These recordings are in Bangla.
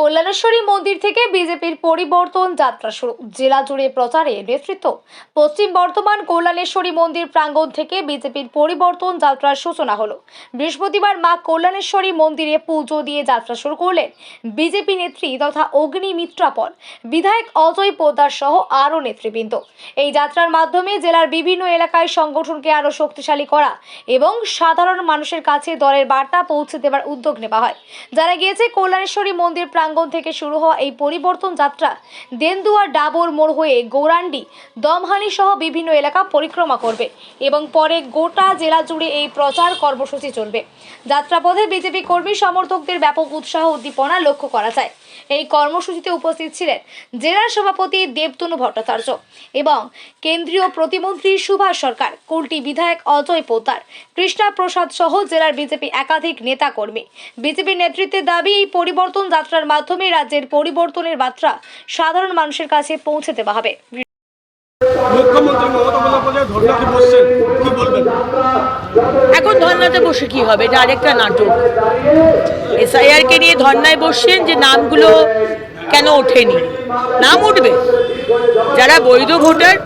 কল্যাণেশ্বরী মন্দির থেকে বিজেপির পরিবর্তন যাত্রা শুরু। জেলা জুড়ে প্রচারে নেতৃত্ব। পশ্চিম বর্ধমান কল্যাণেশ্বরী মন্দির প্রাঙ্গণ থেকে বিজেপির পরিবর্তন যাত্রার সূচনা হলো। বৃহস্পতিবার মা কল্যাণেশ্বরী মন্দিরে পুজো দিয়ে যাত্রা শুরু করলেন বিজেপি নেত্রী তথা অগ্নিমিত্রা পল, বিধায়ক অজয় পোদ্দার সহ আরও নেতৃবৃন্দ। এই যাত্রার মাধ্যমে জেলার বিভিন্ন এলাকায় সংগঠনকে আরও শক্তিশালী করা এবং সাধারণ মানুষের কাছে দলের বার্তা পৌঁছে দেওয়ার উদ্যোগ নেওয়া হয়। জানা গিয়েছে, কল্যাণেশ্বরী মন্দির প্রাঙ্গণ থেকে শুরু হওয়া এই পরিবর্তন যাত্রা দেন্দুয়া ডাবর মোড় হয়ে গৌরান্ডি, দমহানি সহ বিভিন্ন এলাকা পরিক্রমা করবে এবং পরে গোটা জেলা জুড়ে এই প্রচার কর্মসূচি চলবে। যাত্রাপথে বিজেপি কর্মী সমর্থকদের ব্যাপক উৎসাহ উদ্দীপনা লক্ষ্য করা যায়। এই কর্মসূচিতে উপস্থিত ছিলেন জেলা সভাপতি দেবতনু ভট্টাচার্য এবং কেন্দ্রীয় প্রতিমন্ত্রী সুভাষ সরকার, কুলটি বিধায়ক অজয় পোদ্দার, কৃষ্ণা প্রসাদ সহ জেলার বিজেপি একাধিক নেতা কর্মী। বিজেপি নেতৃত্বের দাবি, এই পরিবর্তন যাত্রার মাধ্যমে রাজ্যের পরিবর্তনের বার্তা সাধারণ মানুষের কাছে পৌঁছে দেওয়া হবে। মুখ্যমন্ত্রী মমতা বন্দ্যোপাধ্যায় ধর্নাতে বসছেন, কি বলবেন? এখন ধর্নাতে বসে কি হবে? এটা আরেকটা নাটক। এসআইআর কে নিয়ে ধর্নায় বসছেন যে নামগুলো কেন ওঠেনি। নাম উঠবে, যারা বৈধ ভোটার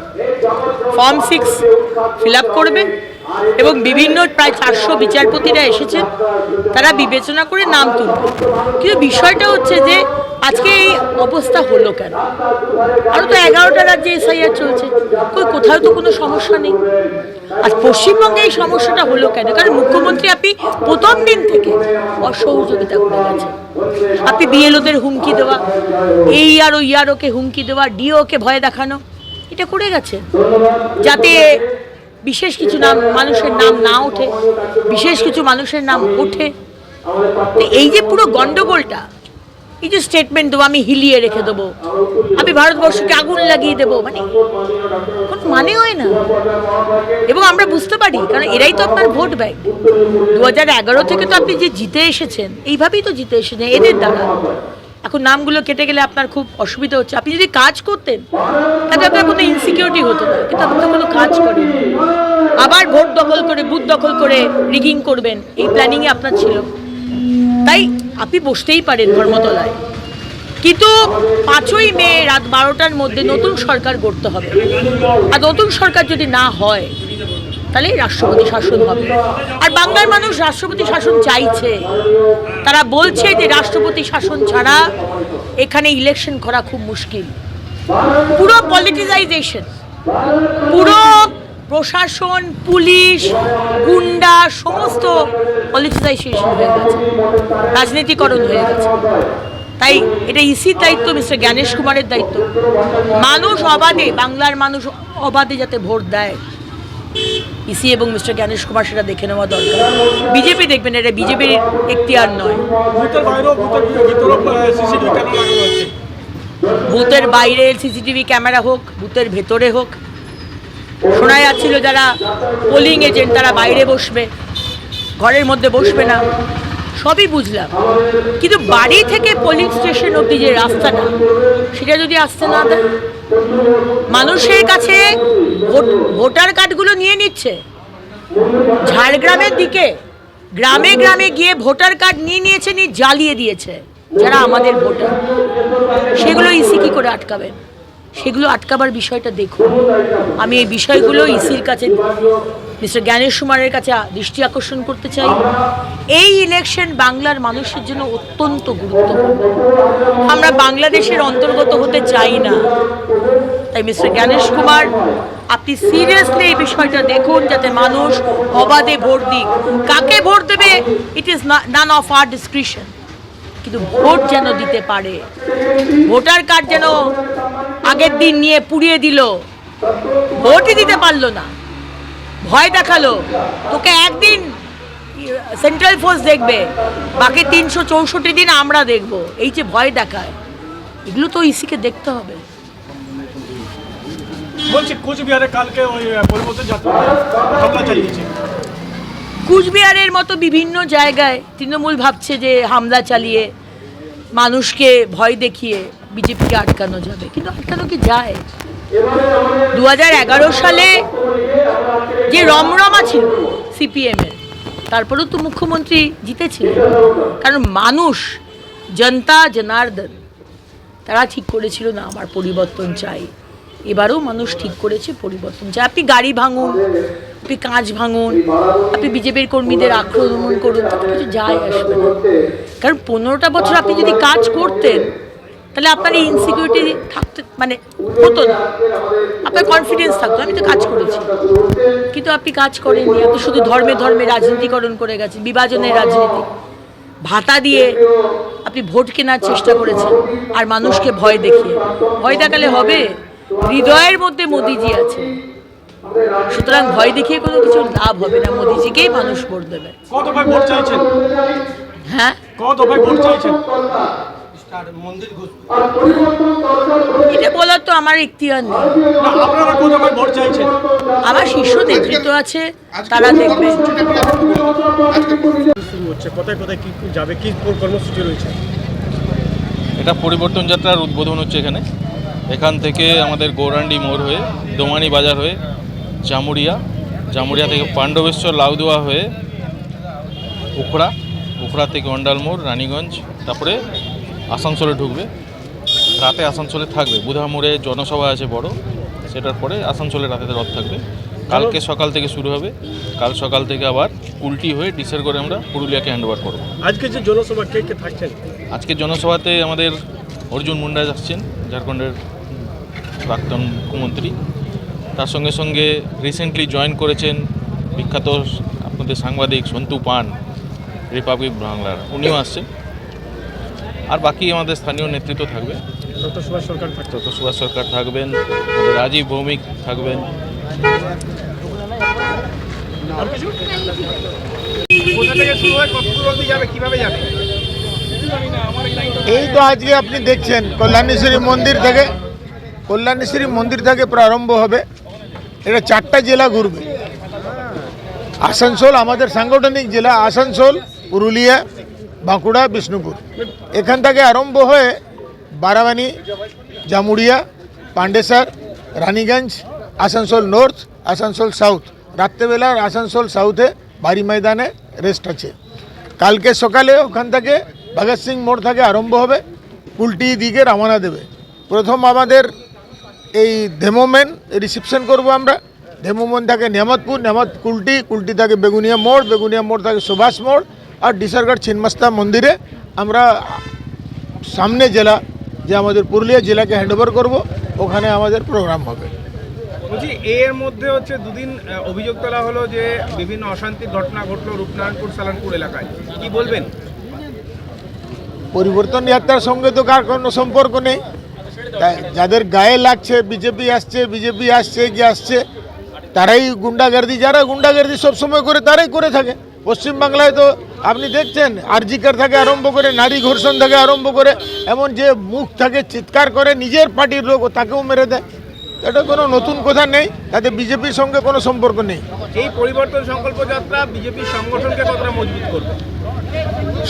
ফর্ম 6 ফিল আপ করবে এবং বিভিন্ন প্রায় 400 বিচারপতিরা এসেছেন, তারা বিবেচনা করে নাম তুলবে। কিন্তু বিষয়টা হচ্ছে যে আজকে এই অবস্থা হলো কেন? আরও তো 11টা রাজ্যে এসআইআর চলছে, কোথাও তো কোনো সমস্যা নেই। আর পশ্চিমবঙ্গে এই সমস্যাটা হলো কেন? কারণ মুখ্যমন্ত্রী আপনি প্রথম দিন থেকে অসহযোগিতা করে গেছেন। আপনি বিএলওদের হুমকি দেওয়া, এই আর ওই আর ওকে হুমকি দেওয়া, ডিওকে ভয় দেখানো, এটা করে গেছে যাতে বিশেষ কিছু নাম মানুষের নাম না ওঠে, বিশেষ কিছু মানুষের নাম ওঠে। তো এই যে পুরো গন্ডগোলটা, এই যে স্টেটমেন্ট দেবো আমি হিলিয়ে রেখে দেবো, আমি ভারতবর্ষকে আগুন লাগিয়ে দেবো, মানে কোনো মানে হয় না। এবং আমরা বুঝতে পারি, কারণ এরাই তো আপনার ভোট ব্যাংক। 2011 থেকে তো আপনি যে জিতে এসেছেন, এইভাবেই তো জিতে এসেছেন এদের দ্বারা। এখন নামগুলো কেটে গেলে আপনার খুব অসুবিধা হচ্ছে। আপনি যদি কাজ করতেন তাহলে আপনার কোনো ইনসিকিউরিটি হতো না, কিন্তু আপনি তো কোনো কাজ করেন। আবার ভোট দখল করে, বুথ দখল করে রিগিং করবেন, এই প্ল্যানিংয়ে আপনার ছিল। তাই আপনি বসতেই পারেন ধর্মতলায়, কিন্তু 5ই মে রাত 12টার মধ্যে নতুন সরকার গড়তে হবে। আর নতুন সরকার যদি না হয় তাহলে রাষ্ট্রপতি শাসন হবে। আর বাংলার মানুষ রাষ্ট্রপতি শাসন চাইছে। তারা বলছে যে রাষ্ট্রপতি শাসন ছাড়া এখানে ইলেকশন করা খুব মুশকিল। পুরো পলিটিসাইজেশন, পুরো প্রশাসন, পুলিশ, গুন্ডা, সমস্ত পলিটিসাইজেশন হয়ে গেছে, রাজনীতিকরণ হয়ে গেছে। তাই এটা ইসির দায়িত্ব, মিস্টার জ্ঞানেশ কুমারের দায়িত্ব। মানুষ অবাধে, বাংলার মানুষ অবাধে যাতে ভোট দেয়, ইসি এবং মিস্টার জ্ঞানেশ কুমার সেটা দেখে নেওয়া দরকার। বিজেপি দেখবেন, এটা বিজেপির এখতিয়ার নয়। বুথের বাইরে সিসিটিভি ক্যামেরা হোক, বুথের ভেতরে হোক। শোনা যাচ্ছিল যারা পোলিং এজেন্ট তারা বাইরে বসবে, ঘরের মধ্যে বসবে না, সবই বুঝলাম। কিন্তু বাড়ি থেকে পোলিং স্টেশন অবধি যে রাস্তাটা, সেটা যদি আসতে না দেয়, মানুষের কাছে ভোটার কার্ডগুলো নিয়ে নিচ্ছে। ঝাড়গ্রামের দিকে গ্রামে গ্রামে গিয়ে ভোটার কার্ড নিয়েছে, নিয়ে জ্বালিয়ে দিয়েছে যারা আমাদের ভোটার। সেগুলো ইসি কি করে আটকাবেন? সেগুলো আটকাবার বিষয়টা দেখুন। আমি এই বিষয়গুলো ইসির কাছে, মিস্টার জ্ঞানেশ কুমারের কাছে দৃষ্টি আকর্ষণ করতে চাই। এই ইলেকশন বাংলার মানুষের জন্য অত্যন্ত গুরুত্বপূর্ণ। আমরা বাংলাদেশের অন্তর্গত হতে চাই না। তাই মিস্টার জ্ঞানেশ কুমার, আপনি সিরিয়াসলি এই বিষয়টা দেখুন, যাতে মানুষ অবাধে ভোট দিক। কাকে ভোট দেবে, it is none of our discretion, কিন্তু ভোট যেন দিতে পারে। ভোটার কার্ড যেন আগের দিন নিয়ে পুড়িয়ে দিল, ভোটই দিতে পারলো না, ভয় দেখালো, তোকে একদিন সেন্ট্রাল ফোর্স দেখবে, বাকি 364 দিন আমরা দেখব, এই যে ভয় দেখায়, এগুলো তো ইসিকে দেখতে হবে। বলছি কোচবিহারে কালকে ওই পরিবর্তন যাত্রা হামলা চালিয়েছে। কুচবিহারের মতো বিভিন্ন জায়গায় তৃণমূল ভাবছে যে হামলা চালিয়ে মানুষকে ভয় দেখিয়ে বিজেপিকে আটকানো যাবে, কিন্তু আটকানো কি যায়? 2011 সালে যে রমরমা ছিল সিপিএমের, তারপরেও তো মুখ্যমন্ত্রী জিতেছিলেন, কারণ মানুষ জনতা জনার্দন তারা ঠিক করেছিল না আমার পরিবর্তন চাই। এবারেও মানুষ ঠিক করেছে পরিবর্তন চাই। আপনি গাড়ি ভাঙুন, আপনি কাঁচ ভাঙুন, আপনি বিজেপির কর্মীদের আক্রমণ করুন, তাতে কিছু যায় আসবে না। কারণ 15টা বছর আপনি যদি কাজ করতেন তাহলে আপনার এই ইনসিকিউরিটি থাকতে মানে হতো না, আপনার কনফিডেন্স থাকতো আমি তো কাজ করেছি। কিন্তু আপনি কাজ করেননি, আপনি শুধু ধর্মে ধর্মে রাজনীতিকরণ করে গেছেন, বিভাজনের রাজনীতি, ভাতা দিয়ে আপনি ভোট কেনার চেষ্টা করেছেন আর মানুষকে ভয় দেখিয়ে। ভয় দেখালে হবে? হৃদয়ের মধ্যে মোদিজি আছে, সুতরাং ভয় দেখিয়ে কোনো কিছু লাভ হবে না। মোদিজিকেই মানুষ ভোট দেবে। কত ভাই ভোট চাইছেন? হ্যাঁ, কত ভাই ভোট চাইছেন? এটা বলার তো আমার ইখতিয়ার নেই। না, আপনারা কত ভাই ভোট চাইছেন? আমার শীর্ষ নেতৃত্ব আছে, তারা দেখবে। শুরু হচ্ছে, কোথায় কোথায় কি কি যাবে, কি কর্মসূচি রয়েছে? এটা পরিবর্তন যাত্রার উদ্বোধন হচ্ছে এখানে। এখান থেকে আমাদের গৌরাণ্ডি মোড় হয়ে দোমানি বাজার হয়ে জামুরিয়া থেকে পাণ্ডবেশ্বর লাউদুয়া হয়ে উখড়া থেকে অন্ডাল মোড়, রানীগঞ্জ, তারপরে আসানসোলে ঢুকবে। রাতে আসানসোলে থাকবে। বুধা মোড়ে জনসভা আছে বড়, সেটার পরে আসানসোলে রাতে রথ থাকবে। কালকে সকাল থেকে শুরু হবে। কাল সকাল থেকে আবার উল্টি হয়ে ডিসের করে আমরা পুরুলিয়াকে হ্যান্ডওভার করব। আজকে যে জনসভা কে কে থাকছেন? আজকে জনসভাতে আমাদের অর্জুন মুন্ডা আসছেন, ঝাড়খণ্ডের প্রাক্তন মুখ্যমন্ত্রী। তার সঙ্গে সঙ্গে রিসেন্টলি জয়েন করেছেন বিখ্যাত আপনাদের সাংবাদিক সন্তু পান, রিপাবলিক বাংলার, উনিও আসছেন। আর বাকি আমাদের স্থানীয় নেতৃত্ব থাকবে। ডক্টর সুভাষ সরকার থাকছে। ডক্টর সুভাষ সরকার থাকবেন, আমাদের রাজীব ভৌমিক থাকবেন। আর কিছু? কোথা থেকে শুরু হয়, কত দূর অবধি যাবে, কিভাবে যাবে? এই তো আজকে আপনি দেখছেন কল্যাণেশ্বরী মন্দির থেকে প্রারম্ভ হবে। এটা 4টা জেলা ঘুরবে। আসানসোল আমাদের সাংগঠনিক জেলা, আসানসোল, পুরুলিয়া, বাঁকুড়া, বিষ্ণুপুর। এখান থেকে আরম্ভ হয়ে বারাবানি, জামুরিয়া, পান্ডেসর, রানীগঞ্জ, আসানসোল নর্থ, আসানসোল সাউথ। রাত্রেবেলার আসানসোল সাউথে বাড়ি ময়দানে রেস্ট আছে। কালকে সকালে ওখান থেকে ভগৎ সিং মোড় থেকে আরম্ভ হবে, কুলটি দিকে রওনা দেবে। প্রথম আমাদের এই ধেমোমেন রিসেপশন করব আমরা। ধেমোমেন থেকে নেমাতপুর, কুলটি থেকে বেগুনিয়া মোড় থেকে সুভাষ মোড়, আর ডিসারগড় ছিন্নমস্তা মন্দিরে আমরা সামনে জেলা যে আমাদের পুরুলিয়া জেলাকে হ্যান্ডওভার করব, ওখানে আমাদের প্রোগ্রাম হবে। বলছি, এর মধ্যে হচ্ছে দুদিন অভিযোগ তোলা হলো যে বিভিন্ন অশান্তির ঘটনা ঘটলো রূপনারায়ণপুর, সালানপুর এলাকায়, কি বলবেন? পরিবর্তন যাত্রার সঙ্গে তো কার কোনো সম্পর্ক নেই। তাই যাদের গায়ে লাগছে বিজেপি আসছে তারাই গুন্ডাগার্দি, যারা গুন্ডাগার্দি সবসময় করে তারাই করে থাকে। পশ্চিমবাংলায় তো আপনি দেখছেন আরজিকার থেকে আরম্ভ করে, নারী ধর্ষণ থেকে আরম্ভ করে, এমন যে মুখ থেকে চিৎকার করে নিজের পার্টির লোক তাকেও মেরে দেয়। এটা কোনো নতুন কথা নেই, তাতে বিজেপির সঙ্গে কোনো সম্পর্ক নেই। এই পরিবর্তন সংকল্প যাত্রা বিজেপির সংগঠনকে কতটা মজবুত করবে?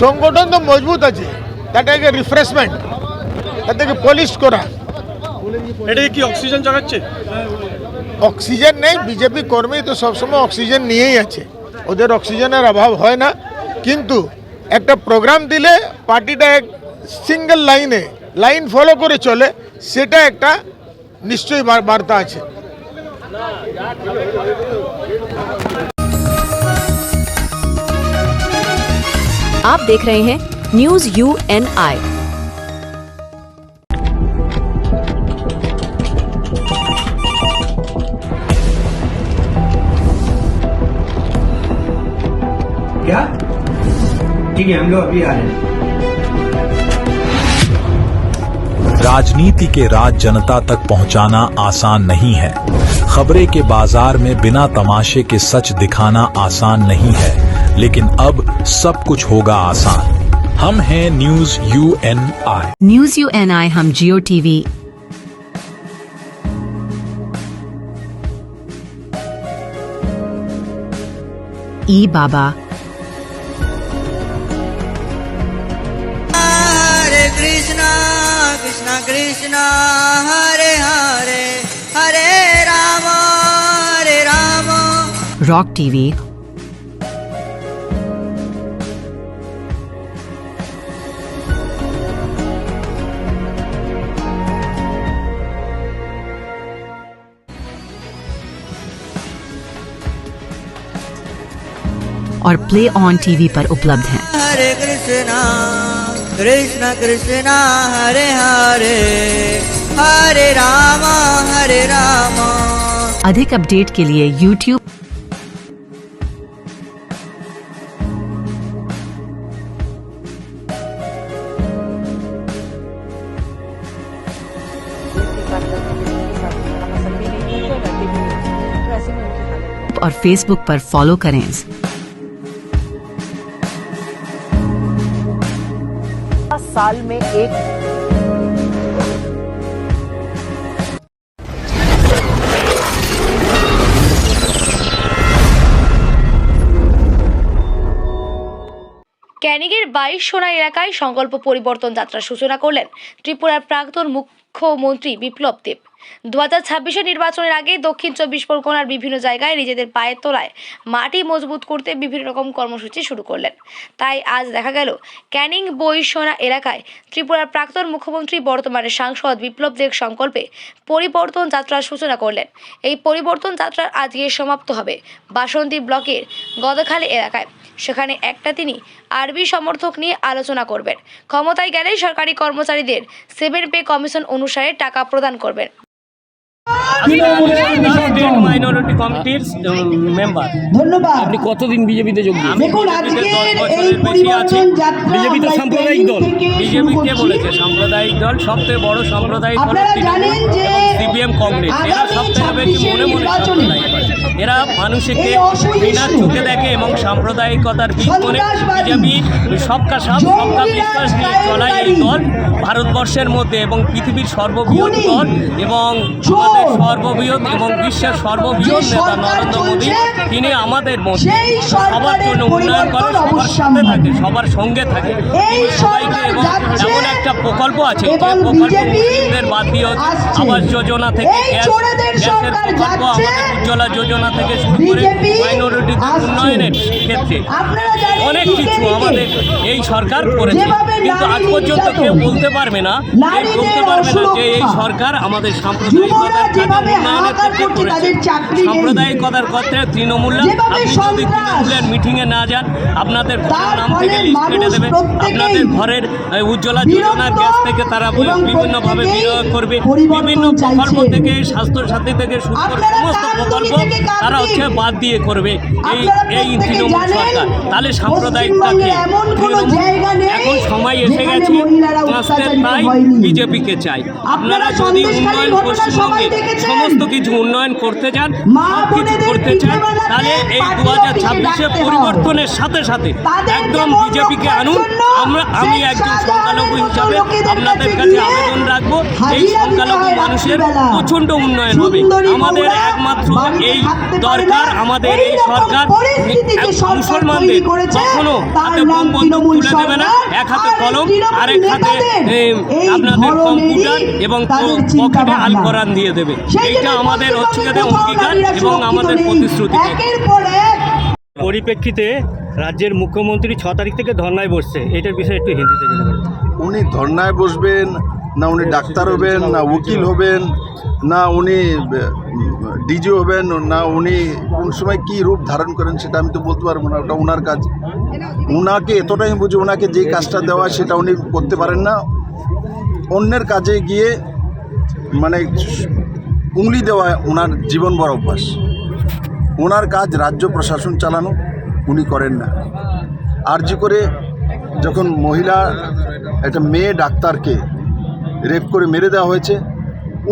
সংগঠন তো মজবুত আছে, তাটাকে রিফ্রেশমেন্ট, তাদেরকে পলিশ করা। এটা কি অক্সিজেন জাগাচ্ছে? অক্সিজেন নেই, বিজেপি কর্মী তো সবসময় অক্সিজেন নিয়েই আছে, ওদের অক্সিজেনের অভাব হয় না। কিন্তু একটা প্রোগ্রাম দিলে পার্টিটা এক সিঙ্গেল লাইন ফলো করে চলে, সেটা একটা নিশ্চয়ই বার্তা আছে। आप देख रहे हैं न्यूज UNI। क्या? ठीक है, हम लोग अभी आ रहे हैं। राजनीति के राज जनता तक पहुंचाना आसान नहीं है। खबरें के बाजार में बिना तमाशे के सच दिखाना आसान नहीं है, लेकिन अब सब कुछ होगा आसान। हम हैं न्यूज UNI। न्यूज UNI हम जियो टीवी, ई बाबा, हरे कृष्णा कृष्णा कृष्णा हरे हरे हरे राम रॉक टीवी, और प्ले ऑन टीवी पर उपलब्ध हैं। हरे कृष्णा कृष्णा कृष्णा हरे हरे हरे रामा अधिक अपडेट के लिए YouTube और Facebook पर फॉलो करें। साल में एक ক্যানিংয়ের 22 সোনা এলাকায় সংকল্প পরিবর্তন যাত্রার সূচনা করলেন ত্রিপুরার প্রাক্তন মুখ্যমন্ত্রী বিপ্লব দেব। 2026 নির্বাচনের আগে দক্ষিণ 24 পরগনার বিভিন্ন জায়গায় নিজেদের পায়ের তলায় মাটি মজবুত করতে বিভিন্ন রকম কর্মসূচি শুরু করলেন। তাই আজ দেখা গেল ক্যানিং বইসোনা এলাকায় ত্রিপুরার প্রাক্তন মুখ্যমন্ত্রী বর্তমানের সাংসদ বিপ্লব দেব সংকল্পে পরিবর্তন যাত্রার সূচনা করলেন। এই পরিবর্তন যাত্রার আজকে সমাপ্ত হবে বাসন্তী ব্লকের গদখালি এলাকায়। সেখানে তিনি আরবি সমর্থক নিয়ে আলোচনা করবেন। ক্ষমতায় গেলে সরকারি কর্মচারীদের 7 পে কমিশন অনুসারে টাকা প্রদান করবেন। মাইনরিটি কমিটির মেম্বার। ধন্যবাদ। আপনি কতদিন বিজেপিতে যোগ দিয়েছেন? দেখুন আজকের এই পরিবর্তন যাত্রা বিজেপি তো সাম্প্রদায়িক দল। বিজেপি কে বলেছে সাম্প্রদায়িক দল? সবথেকে বড় সাম্প্রদায়িক দল আপনারা জানেন যে সিপিএম কংগ্রেস। এরা সবথেকে বেশি মনে মনে সাম্প্রদায়িক। এরা মানুষকে ঘৃণার চোখে দেখে এবং সাম্প্রদায়িকতার বীজ মনে। বিজেপি সবকা সাথ সবকা বিশ্বাস নিয়ে চলা এই দল ভারতবর্ষের মধ্যে এবং পৃথিবীর সর্ববৃহৎ দল এবং আমাদের সর্ববৃহৎ এবং বিশ্বের সর্ববৃহৎ নেতা নরেন্দ্র মোদী, তিনি আমাদের মধ্যে সবার জন্য উন্নয়ন করে, সবার সাথে থাকে, সবার সঙ্গে থাকে। তিনি সবাইকে এবং এমন একটা প্রকল্প আছে যে প্রকল্প মুসলিমদের বাদ দিয়ে আবাস যোজনা থেকে গ্যাসের প্রকল্প, আমাদের উজ্জ্বলা যোজনা থেকে শুরু করে মাইনরিটিদের উন্নয়নের ক্ষেত্রে অনেক কিছু আমাদের এই সরকার করেছে। কিন্তু আজ পর্যন্ত কেউ বলতে পারবে না যে এই সরকার আমাদের সাম্প্রদায়িকতার উন্নয়নের ক্ষেত্রে করেছে। সাম্প্রদায়িকতার ক্ষেত্রে তৃণমূল, আপনি যদি তৃণমূলের মিটিংয়ে না যান আপনাদের ঘরের নাম থেকে লিস্ট কেটে দেবে। আপনাদের ঘরের উজ্জ্বলা যোজনার গ্যাস থেকে তারা বিভিন্নভাবে বিনিয়োগ করবে। বিভিন্ন প্রকল্প থেকে স্বাস্থ্যসাথী থেকে শুরু করে সমস্ত প্রকল্প তারা বাদ দিয়ে করবে এই তৃণমূল সরকার। তাহলে সাম্প্রদায়িকতাকে এখন সময় এসে গেছে তাই বিজেপিকে চাই। আপনারা যদি উন্নয়ন পশ্চিমবঙ্গে সমস্ত কিছু উন্নয়ন করতে চান, সব কিছু করতে চান, তাহলে এই 2026 পরিবর্তনের সাথে সাথে একদম বিজেপিকে আনুন। আমি একজন সংখ্যালঘু হিসাবে আপনাদের কাছে আবেদন রাখবো, এই সংখ্যালঘু মানুষের প্রচণ্ড উন্নয়ন হবে। আমাদের একমাত্র এই দরকার, আমাদের এই সরকার মুসলমানদের কখনো হাতে বোম বন্দুক তুলে দেবে না। এক হাতে কলম, আরেক হাতে আপনাদের কম্পিউটার এবং পকেটে আল কোরআন দিয়ে দেবে। এইটা আমাদের অঙ্গীকার এবং আমাদের প্রতিশ্রুতি। পরিপ্রেক্ষিতে রাজ্যের মুখ্যমন্ত্রী 6 তারিখ থেকে ধর্নায় বসছে, এটার বিষয়ে একটু হিন্দিতে জানাবেন। উনি ধর্নায় বসবেন না, উনি ডাক্তার হবেন না, উকিল হবেন না, উনি ডিজি হবেন না, উনি কোন সময় কী রূপ ধারণ করেন সেটা আমি তো বলতে পারবো না। ওটা ওনার কাজ। ওনাকে এতটাই বুঝি, ওনাকে যে কাজটা দেওয়া সেটা উনি করতে পারেন না। অন্যের কাজে গিয়ে মানে উংলি দেওয়া ওনার জীবন বড় অভ্যাস। ওনার কাজ রাজ্য প্রশাসন চালানো, উনি করেন না। আরজি করে যখন মহিলা একটা মেয়ে ডাক্তারকে রেপ করে মেরে দেওয়া হয়েছে,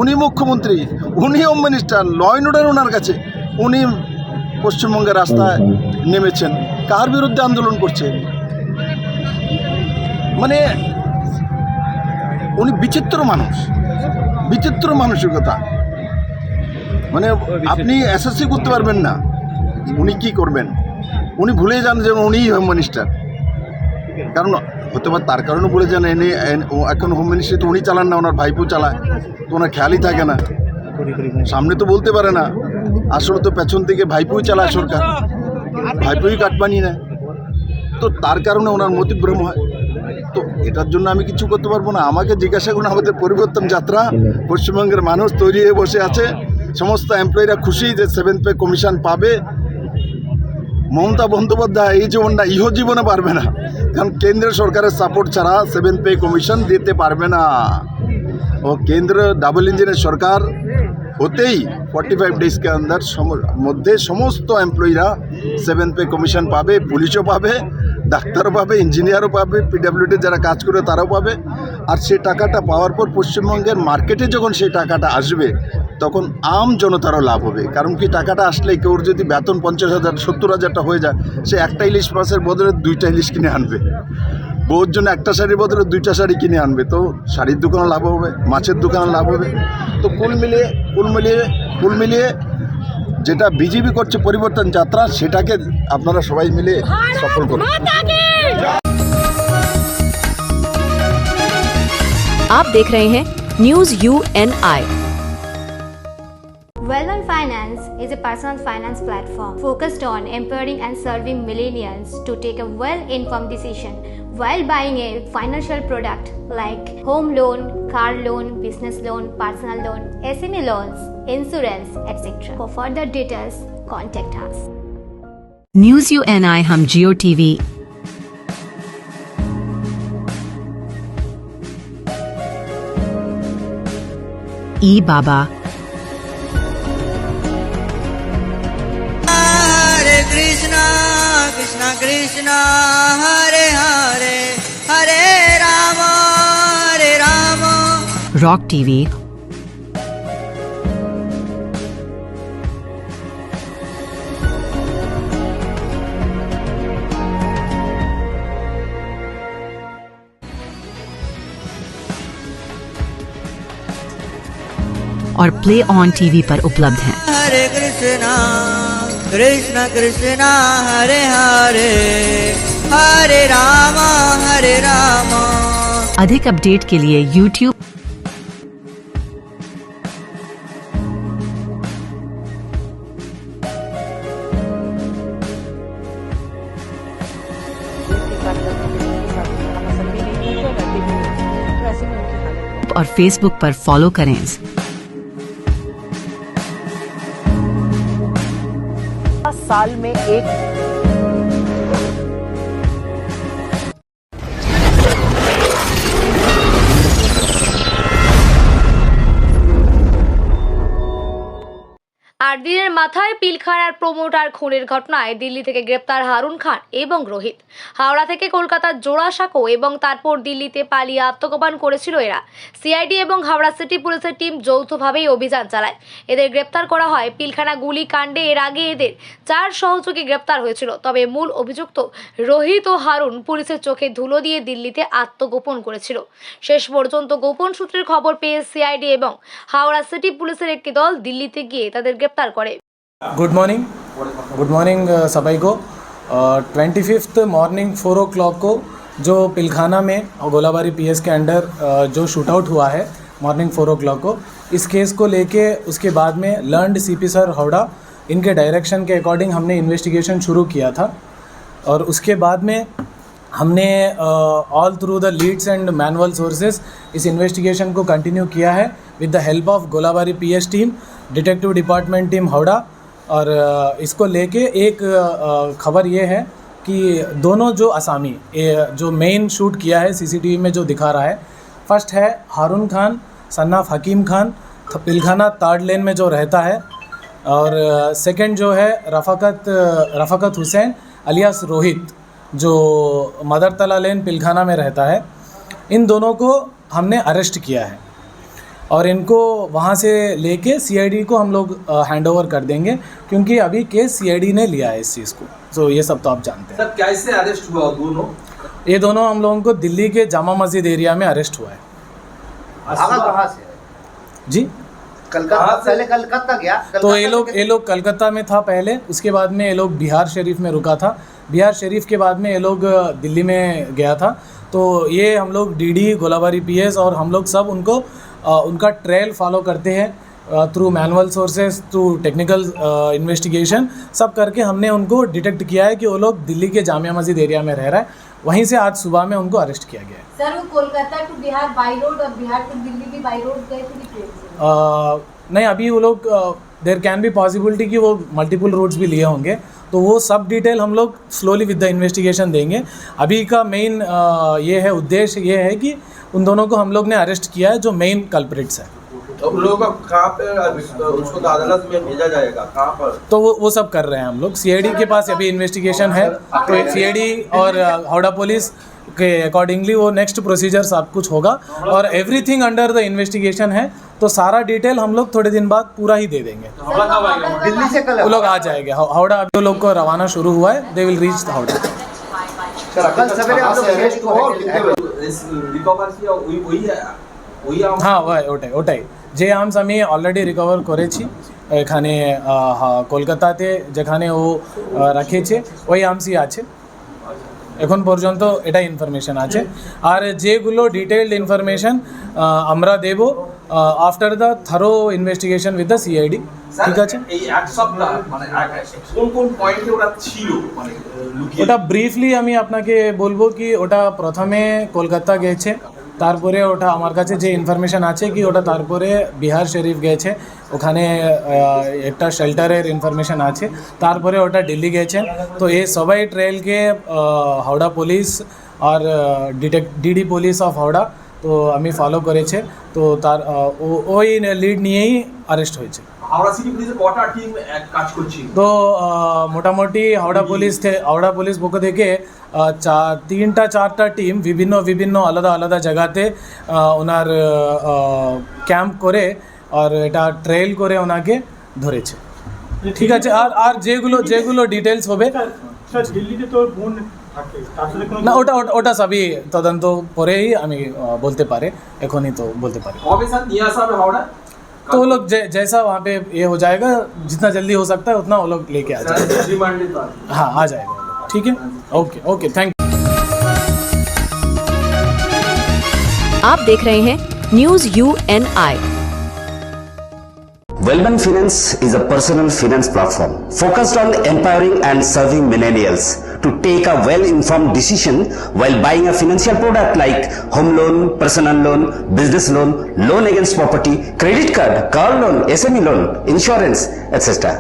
উনি মুখ্যমন্ত্রী, উনি home minister, law and order ওনার কাছে। উনি পশ্চিমবঙ্গের রাস্তায় নেমেছেন, কার বিরুদ্ধে আন্দোলন করছেন? মানে উনি বিচিত্র মানুষ, বিচিত্র মানসিকতা। মানে আপনি এসএসসি করতে পারবেন না, উনি কি করবেন? উনি ভুলে যান যে উনিই হোম মিনিস্টার। কারণ হতে পারে তার কারণে ভুলে যান এখন হোম মিনিস্ট্রি তো উনি চালান না, ওনার ভাইপো চালায়, তো ওনার খেয়ালই থাকে না। সামনে তো বলতে পারে না, আসলে তো পেছন থেকে ভাইপোই চালায় সরকার, ভাইপোই কাটবানি নেয়, তো তার কারণে ওনার মতিভ্রম হয়। তো এটার জন্য আমি কিছু করতে পারবো না। আমাকে জিজ্ঞাসা করুন, আমাদের পরিবর্তন যাত্রা, পশ্চিমবঙ্গের মানুষ তৈরি হয়ে বসে আছে, সমস্ত এমপ্লয়িরা খুশি যে 7 পে কমিশন পাবে। মমতা বন্দ্যোপাধ্যায় এই জীবনটা ইহ জীবনে পারবে না, কারণ কেন্দ্রের সরকারের সাপোর্ট ছাড়া 7 পে কমিশন দিতে পারবে না। ও কেন্দ্র ডাবল ইঞ্জিনের সরকার হতেই 45 डेज के अंदर মধ্যে সমস্ত এমপ্লয়িরা 7 পে কমিশন পাবে, পুলিশও পাবে, ডাক্তারও পাবে, ইঞ্জিনিয়ারও পাবে, পিডব্লিউডি যারা কাজ করে তারাও পাবে। আর সেই টাকাটা পাওয়ার পর পশ্চিমবঙ্গের মার্কেটে যখন সেই টাকাটা আসবে তখন আম জনতারও লাভ হবে। কারণ কি, টাকাটা আসলে কেউ যদি বেতন 50,000 70,000টা হয়ে যায়, সে একটা ইলিশ মাছের বদলে 2টা ইলিশ কিনে আনবে, বউর জন্য একটা শাড়ির বদলে 2টা শাড়ি কিনে আনবে, তো শাড়ির দোকানে লাভ হবে, মাছের দোকানে লাভ হবে। তো কুল মিলিয়ে যেটা বিজেপি করছে পরিবর্তন যাত্রা, সেটাকে আপনারা সবাই মিলে সফল করুন। आप देख रहे हैं news UNI। Wellon Finance is a personal finance platform focused on empowering and serving millennials to take a well-informed decision while buying a financial product like home loan, car loan, business loan, personal loan, SME loans, insurance, etc. For further details, contact us. News UNI हम जियो TV, ई बाबा, हरे कृष्णा कृष्णा कृष्णा हरे हरे हरे राम रॉक TV, और प्ले ऑन TV पर उपलब्ध हैं। हरे कृष्णा कृष्णा कृष्णा हरे हरे हरे राम अधिक अपडेट के लिए YouTube और Facebook पर फॉलो करें। साल में एक আর দিনের মাথায় পিলখানার প্রমোটার খুনের ঘটনায় দিল্লি থেকে গ্রেপ্তার হারুন খান এবং রোহিত। হাওড়া থেকে কলকাতার জোড়াসাঁকো এবং তারপর দিল্লিতে পালিয়ে আত্মগোপন করেছিল এরা। সিআইডি এবং হাওড়া সিটি পুলিশের টিম যৌথভাবেই অভিযান চালায়। এদের গ্রেপ্তার করা হয় পিলখানা গুলি কাণ্ডে। এর আগে এদের 4 সহযোগী গ্রেপ্তার হয়েছিল, তবে মূল অভিযুক্ত রোহিত ও হারুন পুলিশের চোখে ধুলো দিয়ে দিল্লিতে আত্মগোপন করেছিল। শেষ পর্যন্ত গোপন সূত্রের খবর পেয়ে সিআইডি এবং হাওড়া সিটি পুলিশের একটি দল দিল্লিতে গিয়ে তাদের গ্রেপ্তার করে। गुड मॉर्निंग सभी को। 25 मॉर्निंग 4 o'clock को जो पिलखाना में गोलाबारी PS के अंडर जो शूट आउट हुआ है मॉर्निंग 4 o'clock को, इस केस को लेके उसके बाद में लर्नड CP सर हावड़ा इनके डायरेक्शन के अकॉर्डिंग हमने इन्वेस्टिगेशन शुरू किया था। और उसके बाद में हमने all through the leads and manual sources इस इन्वेस्टिगेशन को कंटिन्यू किया है विद द हेल्प ऑफ गोलाबारी PS team, detective department team Howrah. और इसको लेके एक खबर ये है कि दोनों जो आसामी जो मेन शूट किया है CCTV में जो दिखा रहा है, फर्स्ट है Harun Khan son of Hakim Khan, Pilkhana 3rd lane में जो रहता है। और सेकंड जो है रफ़ाकत हुसैन अलियास रोहित जो मदरतला लेन पिलखाना में रहता है। इन दोनों को हमने अरेस्ट किया है और इनको वहाँ से लेके CID को हम लोग हैंड ओवर कर देंगे, क्योंकि अभी केस CID ने लिया है इस चीज़ को। तो ये सब तो आप जानते हैं। सर कैसे अरेस्ट हुआ दोनों? ये दोनों हम लोगों को दिल्ली के जामा मस्जिद एरिया में अरेस्ट हुआ है। कहाँ से? जी कलकत्ता, पहले कलकत्ता गया। तो ये लोग कलकत्ता में था पहले, उसके बाद में ये लोग बिहार शरीफ में रुका था। बिहार शरीफ के बाद में ये लोग दिल्ली में गया था। तो ये हम लोग DD गोलाबारी PS और हम लोग सब उनको उनका ट्रेल फॉलो करते हैं through manual sources, through technical investigation, सब करके हमने उनको डिटेक्ट किया है कि वो लोग दिल्ली के जामिया मस्जिद एरिया में रह रहा है। वहीं से आज सुबह में उनको अरेस्ट किया गया है। सर वो Kolkata to Bihar by road और बिहार टू दिल्ली भी बाई रोड गए थे कि ट्रेन से? नहीं, अभी वो लोग देयर कैन बी पॉसिबिलिटी कि वो मल्टीपल रूट्स भी लिए होंगे, तो वो सब डिटेल हम लोग स्लोली विद द इन्वेस्टिगेशन देंगे। अभी का मेन ये है, उद्देश्य ये है कि उन दोनों को हम लोग ने अरेस्ट किया है जो मेन कल्प्रिट्स है। तो उन लोगों को कहाँ पे उसको अदालत में भेजा जाएगा, कहाँ पर? तो वो सब कर रहे हैं हम लोग। सीआईडी के पास अभी इन्वेस्टिगेशन है, तो सीआईडी और हावड़ा पुलिस के अकॉर्डिंगली वो नेक्स्ट प्रोसीजर सब कुछ होगा और एवरीथिंग अंडर द इन्वेस्टिगेशन है। तो सारा डिटेल हम लोग थोड़े दिन बाद पूरा ही दे देंगे। दिल्ली से कल वो लोग आ जाएंगे। हावड़ा अभी लोग को रवाना शुरू हुआ है, दे विल रीच हावड़ा। कल सवेरे आप लोग अरेस्ट हुआ और रिकवर किया वही है, हाँ ওটাই যে আর্মস আমি অলরেডি রিকভার করেছি এখানে কলকাতাতে যেখানে ও রেখেছে ওই আর্মসই আছে এখন পর্যন্ত, এটা ইনফরমেশন আছে। আর যেগুলো ডিটেইলড ইনফরমেশন আমরা দেব after the thorough investigation with the CID. ঠিক আছে, এই এক সপ্তাহ মানে কোন কোন পয়েন্টে ওরা ছিল মানে লুকিয়ে? ওটা ব্রিফলি আমি আপনাকে বলবো কি ওটা প্রথমে কলকাতা গেছে, তারপরে ওটা আমার কাছে যে ইনফরমেশন আছে কি ওটা তারপরে বিহার শরীফ গেছে, ওখানে একটা শেল্টারের ইনফরমেশন আছে, তারপরে ওটা দিল্লি গেছেন। তো এই সবাই ট্রেলকে হাওড়া পুলিশ আর ডিডি পুলিশ অফ হাওড়া তো আমি ফলো করেছে, তো তার ওই লিড নিয়েই অ্যারেস্ট হয়েছে। হাওড়া সিটি পুলিশের কটা টিম কাজ করছে? তো মোটামুটি হাওড়া পুলিশ পক্ষ থেকে 3-4টা টিম বিভিন্ন আলাদা আলাদা জায়গাতে ওনার ক্যাম্প করে আর এটা ট্রেল করে ওনাকে ধরেছে। ঠিক আছে, আর যেগুলো ডিটেলস হবে দিল্লিতে তো বোন থাকে, তার সাথে কোনো না, ওটা সবই তদন্ত পরেই আমি বলতে পারে, এখনই তো বলতে পারি। কবে স্যার নিয়ে আসা হবে হাওড়া? तो वो लोग जैसा वहाँ पे ये हो जाएगा, जितना जल्दी हो सकता है उतना वो लोग लेके आ जाएगा। हाँ, आ जाएगा। ठीक है, ओके, थैंक यू। आप देख रहे हैं news UNI। Wellman Finance is a personal finance platform focused on empowering and serving millennials to take a well-informed decision while buying a financial product like home loan, personal loan, business loan, loan against property, credit card, car loan, SME loan, insurance, etc.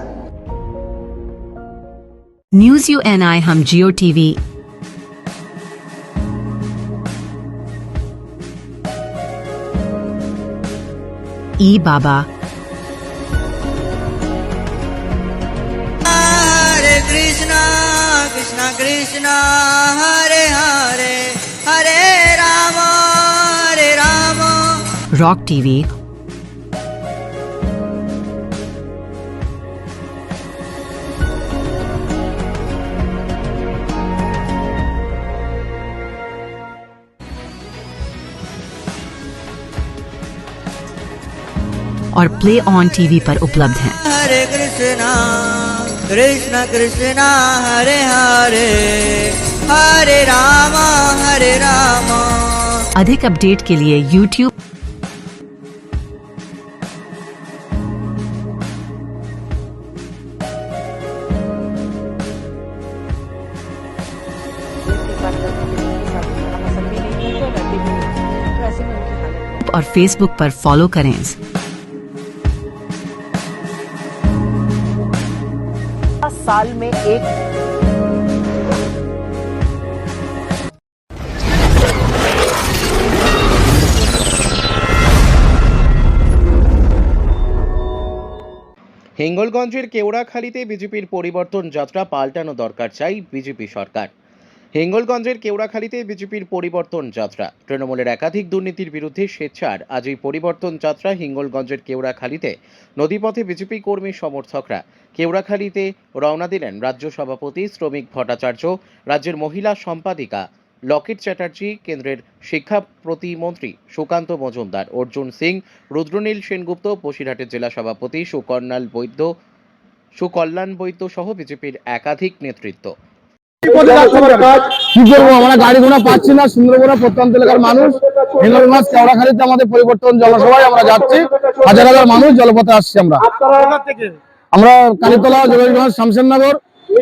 News UNI हम जियो टीवी, ई बाबा, कृष्णा कृष्णा हरे हरे हरे राम रॉक टीवी, और प्ले ऑन टीवी पर उपलब्ध हैं। हरे कृष्णा कृष्णा कृष्णा हरे हरे हरे राम अधिक अपडेट के लिए YouTube और Facebook पर फॉलो करें। साल में एक হিঙ্গলগঞ্জের কেওড়াখালীতে বিজেপির পরিবর্তন যাত্রা পাল্টানো দরকার চাই বিজেপি সরকার। হিঙ্গলগঞ্জের কেওড়াখালীতে বিজেপির পরিবর্তন যাত্রা, তৃণমূলের একাধিক দুর্নীতির বিরুদ্ধে স্বেচ্ছার আজ এই পরিবর্তন যাত্রা হিঙ্গলগঞ্জের কেওড়াখালীতে নদীপথে বিজেপি কর্মী সমর্থকরা কেওড়াখালীতে রওনা দিলেন রাজ্য সভাপতি শ্রমিক ভট্টাচার্য, রাজ্যের মহিলা সম্পাদিকা লকেট চ্যাটার্জি, কেন্দ্রের শিক্ষা প্রতিমন্ত্রী সুকান্ত মজুমদার, অর্জুন সিং, রুদ্রনীল সেনগুপ্ত, বসিরহাটের জেলা সভাপতি সুকল্যাণ বৈদ্য সহ বিজেপির একাধিক নেতৃত্ব। কি করবো, আমরা গাড়ি ঘোড়া পাচ্ছি না, সুন্দরবন প্রত্যন্ত এলাকার মানুষ হিঙ্গলগঞ্জ কেওড়াখালীতে আমাদের পরিবর্তন জনসভায় আমরা যাচ্ছি, হাজার হাজার মানুষ জলপথে আসছি। আমরা কালীতলা, যোগীগঞ্জ, শামশেরনগর,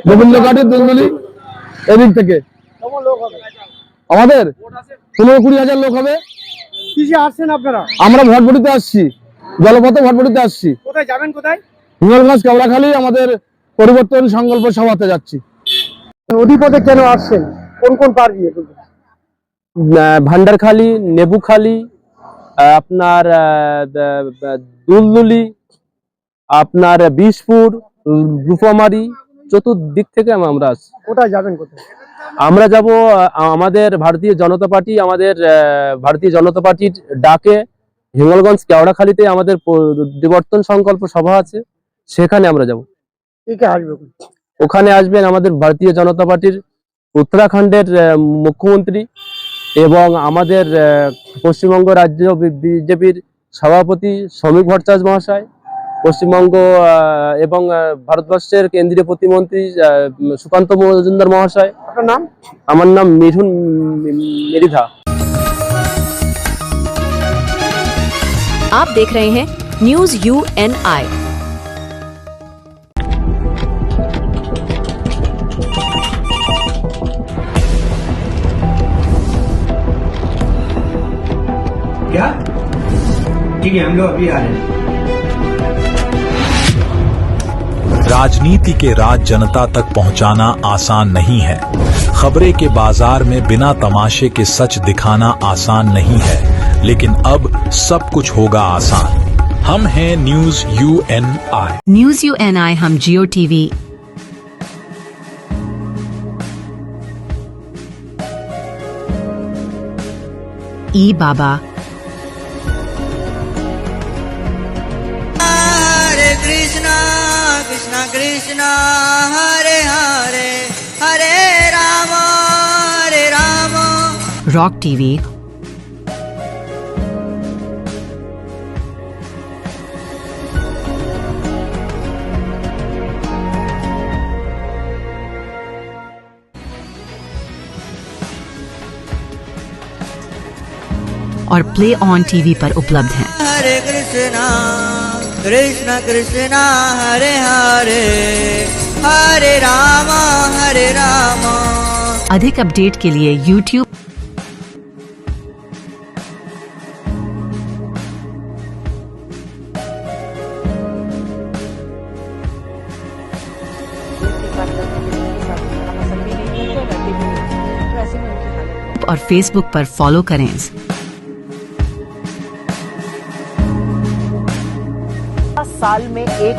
গোবিন্দঘাটি, দুলদুলি এদিক থেকে আমাদের 15-20 হাজার লোক হবে। কিসে আসছেন আপনারা? আমরা ভটভটিতে আসছি, জলপথে ভটভটিতে আসছি। কোথায় যাবেন? কোথায়? হিঙ্গলগঞ্জ কেওড়াখালী আমাদের পরিবর্তন সংকল্প সভাতে যাচ্ছি। অধিপদে কেন আসছেন, কোন কোন পার দিয়ে? ভান্ডারখালী, নেবুখালী, আপনার দুলদুলি, আপনার বিষপুর, রূপামারি, চতুর্দিক থেকে আমরা আসছি। কোথায় যাবেন, কোথায়? আমরা যাব আমাদের ভারতীয় জনতা পার্টির ডাকে হিঙ্গলগঞ্জ কেওড়াখালীতে আমাদের পরিবর্তন সংকল্প সভা আছে, সেখানে আমরা যাব। কে কে আসবে? ওখানে আসবেন আমাদের ভারতীয় জনতা পার্টির উত্তরাখণ্ডের মুখ্যমন্ত্রী এবং আমাদের পশ্চিমবঙ্গ রাজ্য বিজেপির সভাপতি শ্রমিক ভট্টাচার্য মহাশয়, পশ্চিমবঙ্গ এবং ভারতবর্ষের কেন্দ্রীয় প্রতিমন্ত্রী সুকান্ত মজুমদার মহাশয়। আপনার নাম? আমার নাম মিঠুন মৃধা। आप देख रहे हैं न्यूज UNI। क्या? ठीक है, हम लोग अभी आ रहे हैं। राजनीति के राज जनता तक पहुंचाना आसान नहीं है। खबरें के बाजार में बिना तमाशे के सच दिखाना आसान नहीं है, लेकिन अब सब कुछ होगा आसान। हम हैं न्यूज UNI। न्यूज UNI हम जियो टीवी, ई बाबा, हरे कृष्णा कृष्णा कृष्णा हरे हरे हरे राम रॉक टीवी, और प्ले ऑन टीवी पर उपलब्ध हैं। हरे कृष्णा कृष्णा कृष्णा हरे हरे हरे राम अधिक अपडेट के लिए YouTube और Facebook पर फॉलो करें। साल में एक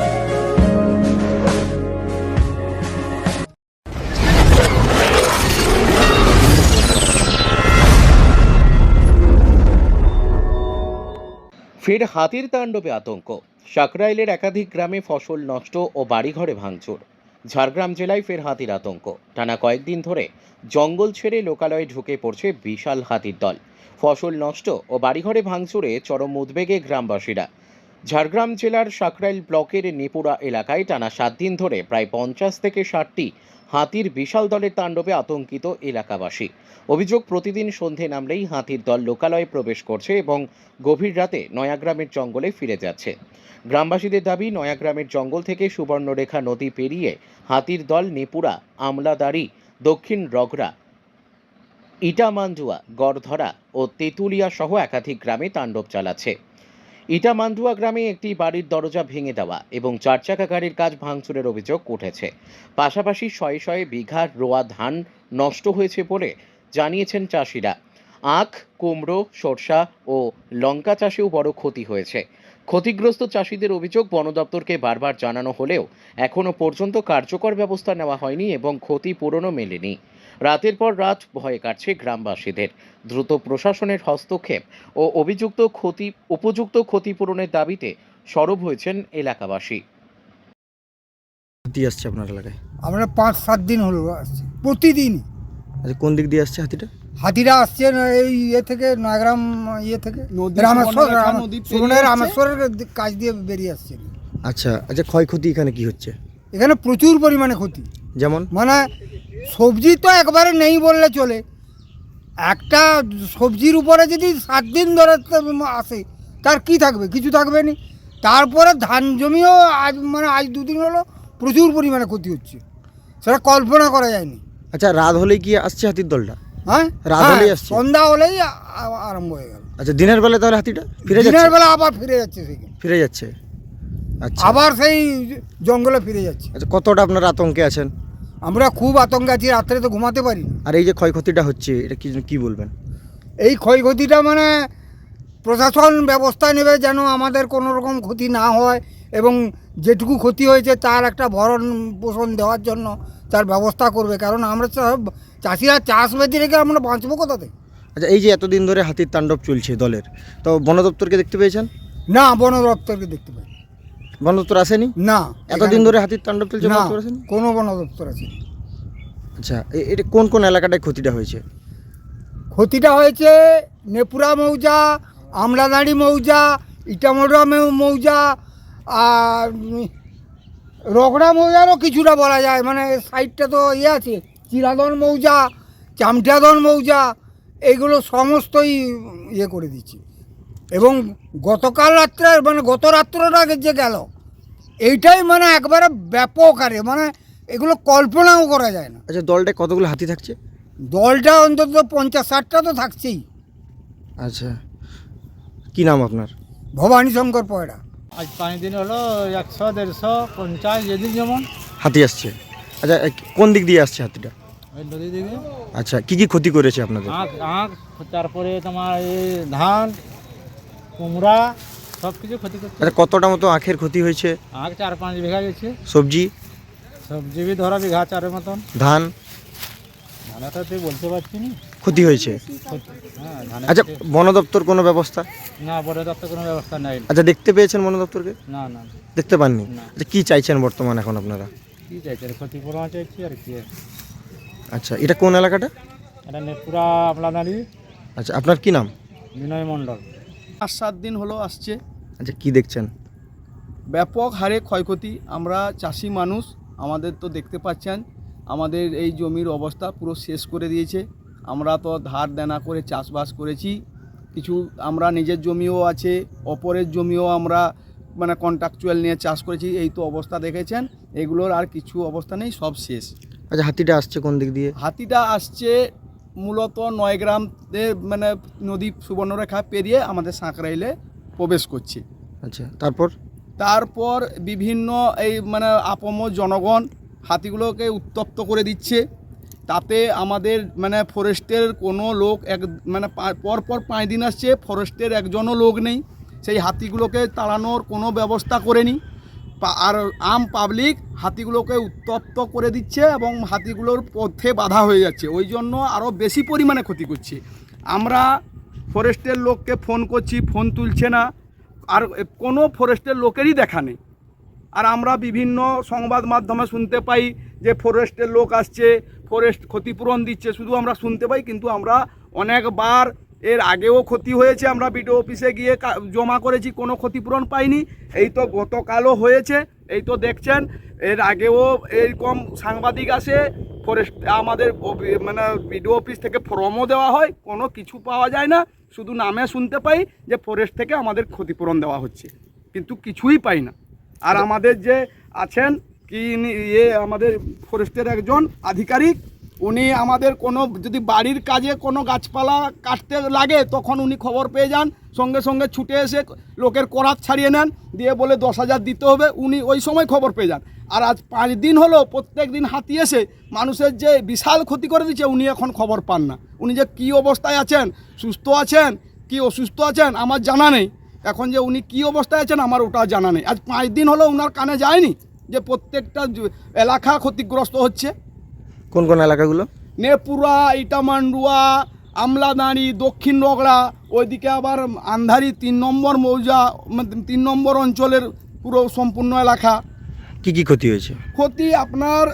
ফের হাতির তাণ্ডবে আতঙ্ক। সাকরাইলের একাধিক গ্রামে ফসল নষ্ট ও বাড়িঘরে ভাঙচুর। ঝাড়গ্রাম জেলায় ফের হাতির আতঙ্ক। টানা কয়েকদিন ধরে জঙ্গল ছেড়ে লোকালয়ে ঢুকে পড়ছে বিশাল হাতির দল। ফসল নষ্ট ও বাড়িঘরে ভাঙচুরে চরম উদ্বেগে গ্রামবাসীরা। ঝাড়গ্রাম জেলার সাকরাইল ব্লকের নেপুরা এলাকায় টানা 7 দিন ধরে প্রায় 50 থেকে 60টি হাতির বিশাল দলের তাণ্ডবে আতঙ্কিত এলাকাবাসী। অভিযোগ, প্রতিদিন সন্ধে নামলেই হাতির দল লোকালয়ে প্রবেশ করছে এবং গভীর রাতে নয়াগ্রামের জঙ্গলে ফিরে যাচ্ছে। গ্রামবাসীদের দাবি, নয়াগ্রামের জঙ্গল থেকে সুবর্ণরেখা নদী পেরিয়ে হাতির দল নেপুরা, আমলাদারি, দক্ষিণ রগড়া, ইটামান্দুয়া, গড়ধরা ও তেঁতুলিয়া সহ একাধিক গ্রামে তাণ্ডব চালাচ্ছে। ইটামান্দুয়া গ্রামে একটি বাড়ির দরজা ভেঙে দেওয়া এবং 4 চাকা গাড়ির কাজ ভাঙচুরের অভিযোগ উঠেছে। পাশাপাশি শয়ে শয়ে বিঘা রোয়া ধান নষ্ট হয়েছে বলে জানিয়েছেন চাষিরা। আখ, কুমড়ো, সরষা ও লঙ্কা চাষেও বড় ক্ষতি হয়েছে। ক্ষতিগ্রস্ত চাষিদের অভিযোগ, বন দপ্তরকে বারবার জানানো হলেও এখনও পর্যন্ত কার্যকর ব্যবস্থা নেওয়া হয়নি এবং ক্ষতিপূরণও মেলেনি। রাতের পর রাত ভয়ে কাটছে গ্রামবাসীদের। দ্রুত প্রশাসনের হস্তক্ষেপ ও উপযুক্ত ক্ষতিপূরণের দাবিতে সরব হয়েছেন এলাকাবাসী। হাতি আসছে আপনার এলাকায়? আমরা 5-7 দিন হলো আসছে, প্রতিদিন। আচ্ছা, কোন দিক দিয়ে আসছে হাতিটা? হাতিরা আসছে এই থেকে নয়াগ্রাম থেকে রামেশ্বরের কাছ দিয়ে বেরিয়ে আসছে। আচ্ছা, ক্ষয়ক্ষতি এখানে কি হচ্ছে? এখানে প্রচুর পরিমাণে ক্ষতি। যেমন মানে সবজি তো একবারে নেই বললে চলে। একটা সবজির উপরে যদি 7 দিন ধরে আসে, তার কি থাকবে? কিছু থাকবে না। তারপরে ধান জমিও আজ 2 দিন হলো প্রচুর পরিমাণে ক্ষতি হচ্ছে, সেটা কল্পনা করা যায়নি। আচ্ছা, রাত হলেই কি আসছে হাতির দলটা? হ্যাঁ, রাত হলেই আসছে, সন্ধ্যা হলেই আরম্ভ হয়ে গেল। আচ্ছা, দিনের বেলা তাহলে হাতিটা ফিরে যাচ্ছে? দিনের বেলা আবার ফিরে যাচ্ছে, ফিরে যাচ্ছে। আচ্ছা আবার সেই জঙ্গলে ফিরে যাচ্ছে। আচ্ছা কতটা আপনারা আতঙ্কে আছেন? আমরা খুব আতঙ্কে আছি, রাত্রে তো ঘুমাতে পারি না। আর এই যে ক্ষয়ক্ষতিটা হচ্ছে এটা কি বলবেন? এই ক্ষয়ক্ষতিটা মানে প্রশাসন ব্যবস্থা নেবে যেন আমাদের কোনো রকম ক্ষতি না হয়, এবং যেটুকু ক্ষতি হয়েছে তার একটা ভরণ পোষণ দেওয়ার জন্য তার ব্যবস্থা করবে, কারণ আমরা সব চাষিরা চাষ বেঁধে রেখে আমরা বাঁচবো কোথা থেকে? আচ্ছা এই যে এতদিন ধরে হাতির তাণ্ডব চলছে দলের, তো বন দপ্তরকে দেখতে পেয়েছেন? না, বন দপ্তরকে দেখতে পাই। বন দপ্তর আসেনি? না, এতদিন ধরে হাতির তাণ্ডব চলছে, না, বন দপ্তর আসেনি? কোনো বন দপ্তর আসেনি। আচ্ছা এটা কোন কোন এলাকাটায় ক্ষতিটা হয়েছে? ক্ষতিটা হয়েছে নেপুরা মৌজা, আমলাদাড়ি মৌজা, ইটামোড়া মৌজা, আর রগড়া মৌজারও কিছুটা বলা যায়, মানে সাইডটা তো আছে, চিরাদন মৌজা, চামটাদন মৌজা, এইগুলো সমস্তই করে দিচ্ছি। এবং গতকাল রাত্রে মানে গত রাত্রটা যে গেল, এইটাই মানে একবারে ব্যাপক আরে, মানে এগুলো কল্পনাও করা যায় না। আচ্ছা দলটায় কতগুলো হাতি থাকছে? দলটা অন্তত 50-60টা তো থাকছেই। আচ্ছা কি নাম আপনার? ভবানী শঙ্কর পয়রা। আজ 5 দিন হলো 100-150 যেদিন যেমন হাতি আসছে। আচ্ছা কোন দিক দিয়ে আসছে হাতিটা? ওই নদী দিকে। আচ্ছা কি কি ক্ষতি করেছে আপনাদের? আখ, তারপরে তোমার এই ধান, কুমড়া, সব কিছু ক্ষতি করছে। আচ্ছা কতটা মতো আখের ক্ষতি হয়েছে? আখ 4-5 বিঘা গেছে। সবজি? সবজি বি ধরা বিঘা 4-এর মতন। ধান? ধানটা তুই বলতে পারছি না, ক্ষতি হয়েছে। হ্যাঁ ধান। আচ্ছা বন দপ্তর কোনো ব্যবস্থা? না, বন দপ্তর কোনো ব্যবস্থা নাই। আচ্ছা দেখতে পেয়েছেন বন দপ্তরকে? না না, দেখতে পাননি? আচ্ছা কি চাইছেন বর্তমান এখন আপনারা? কি চাইছেন? ক্ষতিপূরণ চাইছি আর কি। আচ্ছা এটা কোন এলাকাটা? এটা নেপুরা আমলাদাড়ি। আচ্ছা আপনার কি নাম? বিনয় মণ্ডল। 5-7 দিন হলো আসছে। আচ্ছা কি দেখছেন? ব্যাপক হারে ক্ষয়ক্ষতি। আমরা চাষি মানুষ, আমাদের তো দেখতে পাচ্ছেন আমাদের এই জমির অবস্থা পুরো শেষ করে দিয়েছে। আমরা তো ধার দেনা করে চাষবাস করেছি, কিছু আমরা নিজের জমিও আছে, অপরের জমিও আমরা মানে কন্ট্রাকচুয়াল নিয়ে চাষ করেছি। এই তো অবস্থা দেখেছেন, এগুলোর আর কিছু অবস্থা নেই, সব শেষ। আচ্ছা হাতিটা আসছে কোন দিক দিয়ে? হাতিটা আসছে মূলত নয়গ্রামে, মানে নদী সুবর্ণরেখা পেরিয়ে আমাদের সাঁকরাইলে প্রবেশ করছে। আচ্ছা তারপর বিভিন্ন এই মানে আপমর জনগণ হাতিগুলোকে উত্তপ্ত করে দিচ্ছে। তাতে আমাদের মানে ফরেস্টের কোনো লোক মানে পরপর 5 দিন আসছে, ফরেস্টের একজনও লোক নেই। সেই হাতিগুলোকে তাড়ানোর কোনো ব্যবস্থা করেনি, আর আম পাবলিক হাতিগুলোকে উত্তপ্ত করে দিচ্ছে এবং হাতিগুলোর পথে বাধা হয়ে যাচ্ছে। ওই জন্য আরও বেশি পরিমাণে ক্ষতি করছে। আমরা ফরেস্টের লোককে ফোন করছি, ফোন তুলছে না, আর কোনো ফরেস্টের লোকেরই দেখা নেই। আর আমরা বিভিন্ন সংবাদ মাধ্যমে শুনতে পাই যে ফরেস্টের লোক আসছে, ফরেস্ট ক্ষতিপূরণ দিচ্ছে, শুধু আমরা শুনতে পাই, কিন্তু আমরা অনেকবার এর আগেও ক্ষতি হয়েছে, আমরা বিডিও অফিসে গিয়ে জমা করেছি, কোনো ক্ষতিপূরণ পাইনি। এই তো গতকালও হয়েছে, এই তো দেখছেন। এর আগেও এরকম সাংবাদিক আসে, ফরেস্ট আমাদের মানে বিডিও অফিস থেকে ফর্মও দেওয়া হয়, কোনো কিছু পাওয়া যায় না, শুধু নামে শুনতে পাই যে ফরেস্ট থেকে আমাদের ক্ষতিপূরণ দেওয়া হচ্ছে, কিন্তু কিছুই পাই না। আর আমাদের যে আছেন কি আমাদের ফরেস্টের একজন আধিকারিক, উনি আমাদের কোনো যদি বাড়ির কাজে কোনো গাছপালা কাটতে লাগে তখন উনি খবর পেয়ে যান, সঙ্গে সঙ্গে ছুটে এসে লোকের করাত ছাড়িয়ে নেন, দিয়ে বলে 10,000 দিতে হবে, উনি ওই সময় খবর পেয়ে যান। আর আজ 5 দিন হলো প্রত্যেক দিন হাতি এসে মানুষের যে বিশাল ক্ষতি করে দিচ্ছে, উনি এখন খবর পান না। উনি যে কী অবস্থায় আছেন, সুস্থ আছেন কি অসুস্থ আছেন আমার জানা নেই। এখন যে উনি কী অবস্থায় আছেন আমার ওটা জানা নেই। আজ 5 দিন হলো ওনার কানে যায়নি যে প্রত্যেকটা এলাকা ক্ষতিগ্রস্ত হচ্ছে। কোন কোন এলাকাগুলো? নেপুরা, ইটামান্ডুয়া, আমলাদাড়ি, দক্ষিণ রগড়া, ওইদিকে আবার আন্ধারি 3 নম্বর মৌজা, 3 নম্বর অঞ্চলের পুরো সম্পূর্ণ এলাকা। কি কি ক্ষতি হয়েছে? ক্ষতি আপনার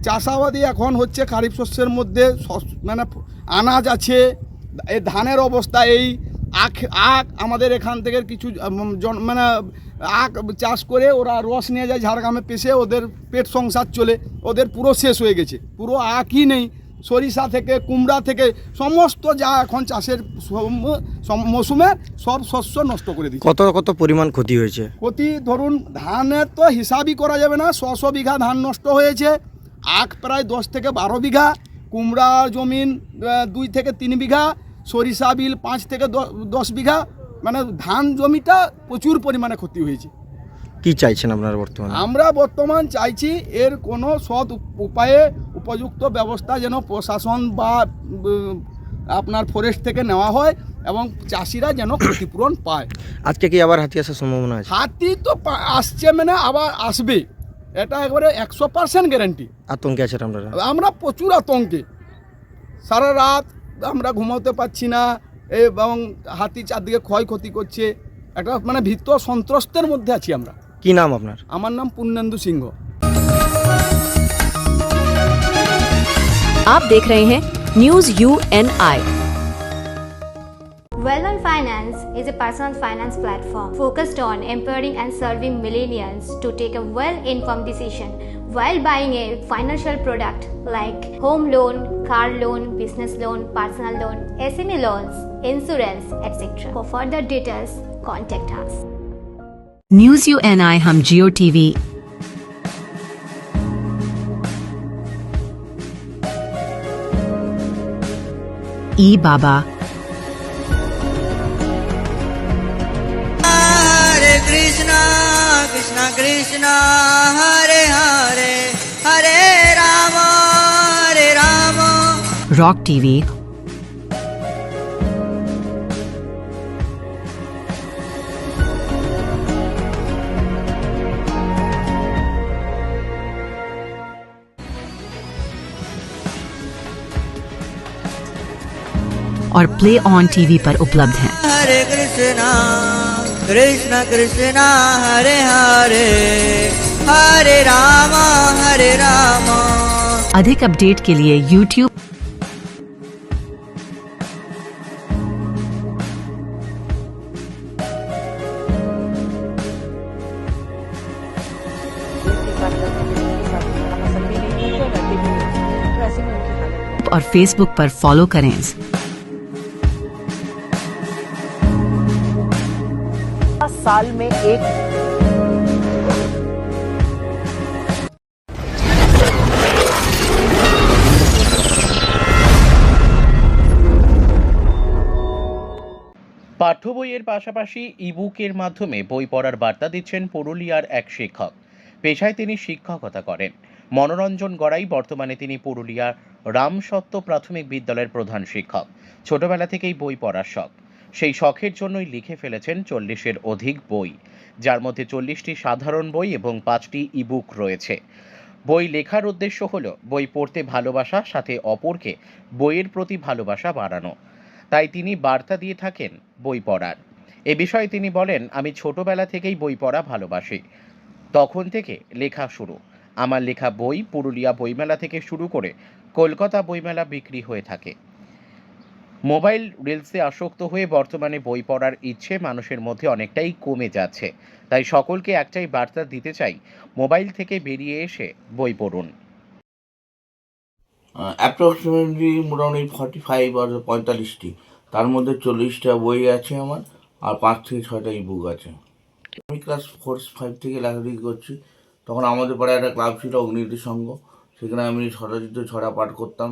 চাষাবাদি এখন হচ্ছে খারিফ শস্যের মধ্যে, মানে আনাজ আছে, এই ধানের অবস্থা এই আখ আমাদের এখান থেকে কিছু মানে আখ চাষ করে ওরা রস নিয়ে যায় ঝাড়গ্রামে পেশে, ওদের পেট সংসার চলে, ওদের পুরো শেষ হয়ে গেছে, পুরো আখই নেই। সরিষা থেকে কুমড়া থেকে সমস্ত যা এখন চাষের মৌসুমে সব শস্য নষ্ট করে দিচ্ছে। কত পরিমাণ ক্ষতি হয়েছে? ক্ষতি ধরুন ধানের তো হিসাবই করা যাবে না, 100 বিঘা ধান নষ্ট হয়েছে, আখ প্রায় 10 থেকে 12 বিঘা, কুমড়া জমিন 2 থেকে 3 বিঘা, সরিষা বিল 5 থেকে 10 বিঘা, মানে ধান জমিটা প্রচুর পরিমাণে ক্ষতি হয়েছে। কি চাইছেন আপনারা বর্তমানে? আমরা বর্তমান চাইছি এর কোনো সৎ উপায়ে উপযুক্ত ব্যবস্থা যেন প্রশাসন বা আপনার ফরেস্ট থেকে নেওয়া হয় এবং চাষিরা যেন ক্ষতিপূরণ পায়। আজকে কি আবার হাতি আসার সম্ভাবনা আছে? হাতি তো আসছে, মানে আবার আসবে, এটা একবারে 100% গ্যারান্টি। আতঙ্কে আছেন আপনারা? আমরা প্রচুর আতঙ্কে, সারা রাত আমরা ঘুমাতে পারছি না এবং হাতি চারদিকে ক্ষয়ক্ষতি করছে, একটা মানে ভীত সন্ত্রস্তের মধ্যে আছি আমরা। কি নাম আপনার? আমার নাম পূর্ণেন্দু সিংহ। आप देख रहे हैं news UNI। Well-Known Finance is a personal finance platform focused on empowering and serving millennials to take a well-informed decision while buying a financial product like home loan, car loan, business loan, personal loan, SME loans, insurance, etc. For further details, contact us. News UNI हम जियो TV ई बाबा Hare Krishna Krishna Krishna Hare Hare Hare Rama Hare Rama rock TV और प्ले ऑन टीवी पर उपलब्ध हैं। Hare Krishna Krishna Krishna Hare Hare Hare Rama Hare Rama। अधिक अपडेट के लिए YouTube और फेसबुक पर फॉलो करें। साल में एक পাঠ্য বইয়ের পাশাপাশি ইবুকের মাধ্যমে বই পড়ার বার্তা দিচ্ছেন পুরুলিয়ার এক শিক্ষক। পেশায় তিনি শিক্ষকতা করেন। মনোরঞ্জন গড়াই বর্তমানে তিনি পুরুলিয়ার রামসত্ত্ব প্রাথমিক বিদ্যালয়ের প্রধান শিক্ষক। ছোটবেলা থেকেই বই পড়ার শখ, সেই শখের জন্যই লিখে ফেলেছেন 40-এর অধিক বই, যার মধ্যে 40টি সাধারণ বই এবং 5টি ইবুক রয়েছে। বই লেখার উদ্দেশ্য হল বই পড়তে ভালোবাসা, সাথে অপরকে বইয়ের প্রতি ভালোবাসা বাড়ানো। তাই তিনি বার্তা দিয়ে থাকেন বই পড়ার। এ বিষয়ে তিনি বলেন, আমি ছোটবেলা থেকেই বই পড়া ভালোবাসি, তখন থেকে লেখা শুরু। আমার লেখা বই পুরুলিয়া বইমেলা থেকে শুরু করে কলকাতা বইমেলা বিক্রি হয়ে থাকে। মোবাইল রিলসে আসক্ত হয়ে বর্তমানে বই পড়ার ইচ্ছে মানুষের মধ্যে অনেকটাই কমে যাচ্ছে। তাই সকলকে একটাই বার্তা দিতে চাই, মোবাইল থেকে বেরিয়ে এসে বই পড়ুন। অ্যাপ্রক্সিমেটলি মোটামুটি 45 আর 45টি, তার মধ্যে 40টা বই আছে আমার, আর 5 থেকে 6টা ইবুক আছে। আমি ক্লাস 4-5 থেকে লেখালেখি করছি। তখন আমাদের পাড়ায় একটা ক্লাব ছিল অগ্নিতি সংঘ, সেখানে আমি স্বরচিত ছড়া পাঠ করতাম,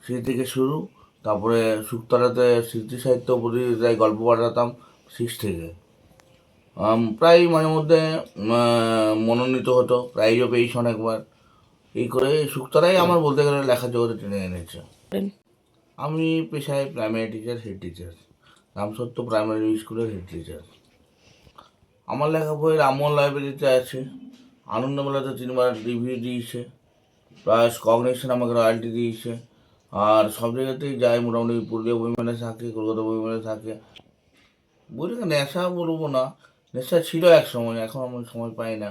সেই থেকে শুরু। তারপরে শুক্তারাতে স্মৃতি সাহিত্য প্রতিযোগিতায় গল্প পাঠাতাম 6 থেকে। প্রায় মাঝে মধ্যে মনোনীত হতো, প্রাইজও পেয়েছি অনেকবার। এই করে শুক্তারাই আমার বলতে গেলে লেখা জগতে টেনে এনেছে। আমি পেশায় primary teacher, head teacher, Ramsattva primary স্কুলের হেড টিচার। আমার লেখা বই রামমোহন লাইব্রেরিতে আছে, আনন্দমেলাতে 3বার রিভিউ দিয়েছে, প্লাস কগনিশন আমাকে রয়্যালটি দিয়েছে। আর সব জায়গাতেই যাই, মোটামুটি পুরুলিয়া বইমেলা থাকে, কলকাতা বইমেলা থাকে। বইটাকে নেশা বলবো না, নেশা ছিল এক সময়, এখন আমি সময় পাই না।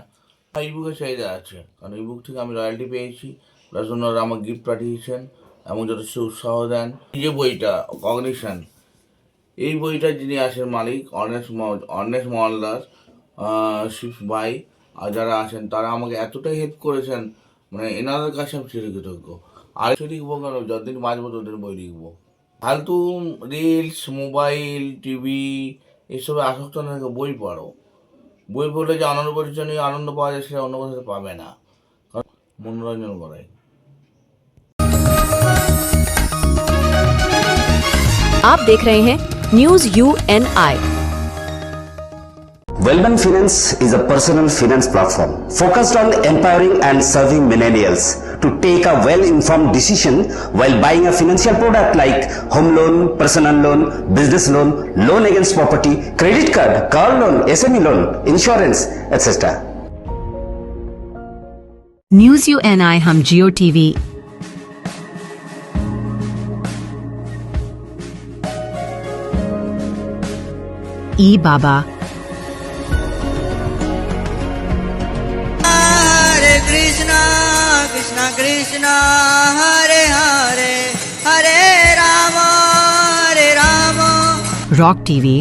ইবুকের চাহিদা আছে, কারণ ইবুক থেকে আমি রয়্যালটি পেয়েছি, প্লাস ওনারা আমাকে গিফট পাঠিয়েছেন এবং যথেষ্ট উৎসাহ দেন। এই যে বইটা কগনিশন, এই বইটা যিনি আছেন মালিক অর্নেশ মহলদার, শিফ ভাই, আর যারা আছেন তারা আমাকে এতটাই হেল্প করেছেন, মানে এনাদের কাছে আমি চিরকৃতজ্ঞ। আর লিখবো কেন, যতদিন বাঁচবো ততদিন বই লিখবো। ফালতু রিলস, মোবাইল, টিভি এসবে আসক্ত না থেকে বই পড়ো। বই পড়লে যে আনন্দ পরিচয় আনন্দ পাওয়া যায়, সেটা অন্য কোথাও পাবে না, কারণ মনোরঞ্জন করায়। आप देख रहे हैं news UNI। Wellman Finance is a personal finance platform focused on empowering and serving millennials to take a well-informed decision while buying a financial product like home loan, personal loan, business loan, loan against property, credit card, car loan, SME loan, insurance, etc. News UNI हम जियो टीवी ई बाबा Hare Krishna, Krishna Krishna, Hare Hare, Hare Rama, Hare Rama. Rock TV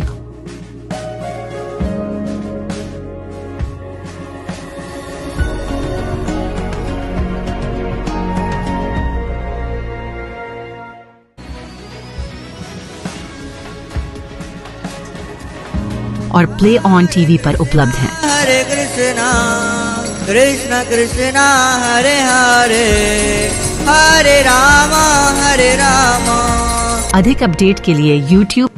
और प्ले ऑन टीवी पर उपलब्ध हैं। Hare Krishna, Krishna Krishna, Hare Hare, Hare Rama, Hare Rama. अधिक अपडेट के लिए YouTube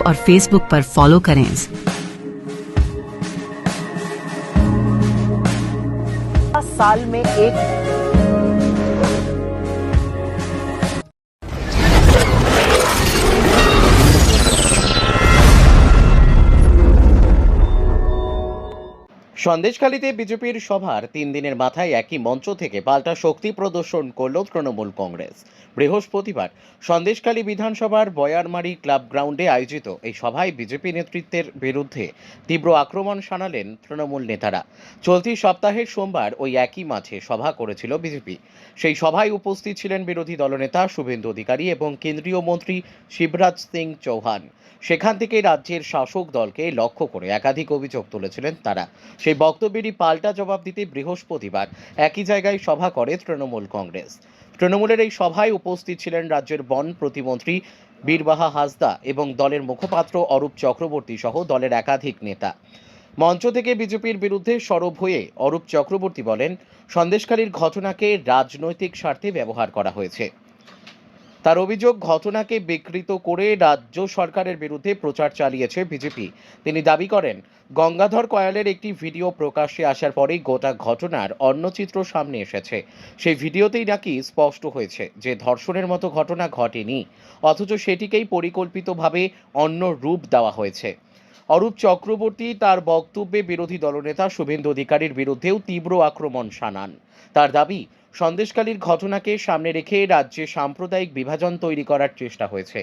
और Facebook पर फॉलो करें। साल में एक সন্দেশখালীতে বিজেপির সভার 3 দিনের মাথায় একই মঞ্চ থেকে পাল্টা শক্তি প্রদর্শন করল তৃণমূল কংগ্রেস। বৃহস্পতিবার সন্দেশখালী বিধানসভার বয়ারমারি ক্লাব গ্রাউন্ডে আয়োজিত এই সভায় বিজেপি নেতৃত্বের বিরুদ্ধে তীব্র আক্রমণ শানালেন তৃণমূল নেতারা। চলতি সপ্তাহের সোমবার ওই একই মাঠে সভা করেছিল বিজেপি। সেই সভায় উপস্থিত ছিলেন বিরোধী দলনেতা শুভেন্দু অধিকারী এবং কেন্দ্রীয় মন্ত্রী শিবরাজ সিং চৌহান। সেখান থেকে রাজ্যের শাসক দলকে লক্ষ্য করে একাধিক অভিযোগ তুলেছিলেন তারা। সেই বক্তব্যেরই পাল্টা জবাব দিতে বৃহস্পতিবার একই জায়গায় সভা করে তৃণমূল কংগ্রেস। তৃণমূলের এই সভায় উপস্থিত ছিলেন রাজ্যের বন প্রতিমন্ত্রী বীরবাহা হাসদা এবং দলের মুখপাত্র অরূপ চক্রবর্তী সহ দলের একাধিক নেতা। মঞ্চ থেকে বিজেপির বিরুদ্ধে সরব হয়ে অরূপ চক্রবর্তী বলেন, সন্দেশখালীর ঘটনাকে রাজনৈতিক স্বার্থে ব্যবহার করা হয়েছে। তার অভিযোগ, ঘটনাকে বিকৃত করে রাজ্য সরকারের বিরুদ্ধে প্রচার চালিয়েছে বিজেপি। তিনি দাবি করেন, গঙ্গাধর কয়ালের একটি ভিডিও প্রকাশ্যে আসার পরেই গোটা ঘটনার অন্য চিত্র সামনে এসেছে। সেই ভিডিওতেই নাকি স্পষ্ট হয়েছে যে ধর্ষণের মতো ঘটনা ঘটেনি, অথচ সেটিকেই পরিকল্পিতভাবে অন্য রূপ দেওয়া হয়েছে। অরূপ চক্রবর্তী তার বক্তব্যে বিরোধী দলনেতা শুভেন্দু অধিকারীর বিরুদ্ধেও তীব্র আক্রমণ শানান। তার দাবি, সন্দেশখালীর ঘটনাকে সামনে রেখে রাজ্যে সাম্প্রদায়িক বিভাজন তৈরি করার চেষ্টা হয়েছে।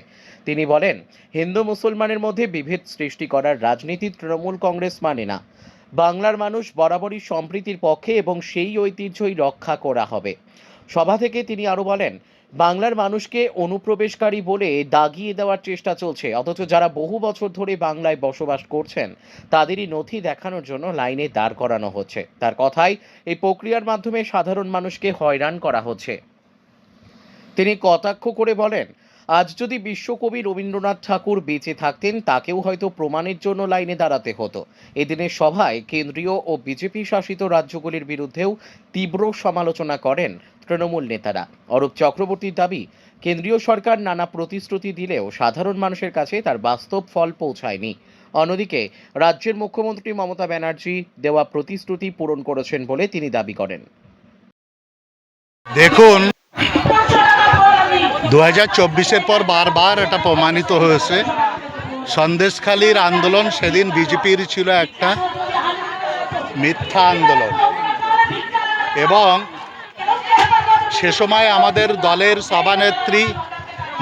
তিনি বলেন, হিন্দু মুসলমানের মধ্যে বিভেদ সৃষ্টি করার রাজনীতি তৃণমূল কংগ্রেস মানে না। বাংলার মানুষ বরাবরই সম্প্রীতির পক্ষে এবং সেই ঐতিহ্যই রক্ষা করা হবে। সভা থেকে তিনি আরও বলেন, বাংলার মানুষকে অনুপ্রবেশকারী বলে দাগিয়ে দেওয়ার চেষ্টা চলছে, অথচ যারা বহু বছর ধরে বাংলায় বসবাস করছেন তাদেরই নথি দেখানোর জন্য লাইনে দাঁড় করানো হচ্ছে। তার কথায়, এই প্রক্রিয়ার মাধ্যমে সাধারণ মানুষকে হয়রান করা হচ্ছে। তিনি কটাক্ষ করে বলেন, আজ যদি বিশ্বকবি রবীন্দ্রনাথ ঠাকুর বেঁচে থাকতেন তাকেও হয়তো প্রমাণের জন্য লাইনে দাঁড়াতে হতো। এদিনের সভায় কেন্দ্রীয় ও বিজেপি শাসিত রাজ্যগুলির বিরুদ্ধেও তীব্র সমালোচনা করেন তৃণমূল নেতারা। অরূপ চক্রবর্তীর দাবি, কেন্দ্রীয় সরকার নানা প্রতিশ্রুতি দিলেও সাধারণ মানুষের কাছে তার বাস্তব ফল পৌঁছায়নি। অন্যদিকে রাজ্যের মুখ্যমন্ত্রী মমতা ব্যানার্জি দেওয়া প্রতিশ্রুতি পূরণ করেছেন বলে তিনি দাবি করেন। দেখুন, 2024-এর পর বারবার এটা প্রমাণিত হয়েছে, সন্দেশখালীর আন্দোলন সেদিন বিজেপির ছিল একটা মিথ্যা আন্দোলন, এবং সে সময় আমাদের দলের সভানেত্রী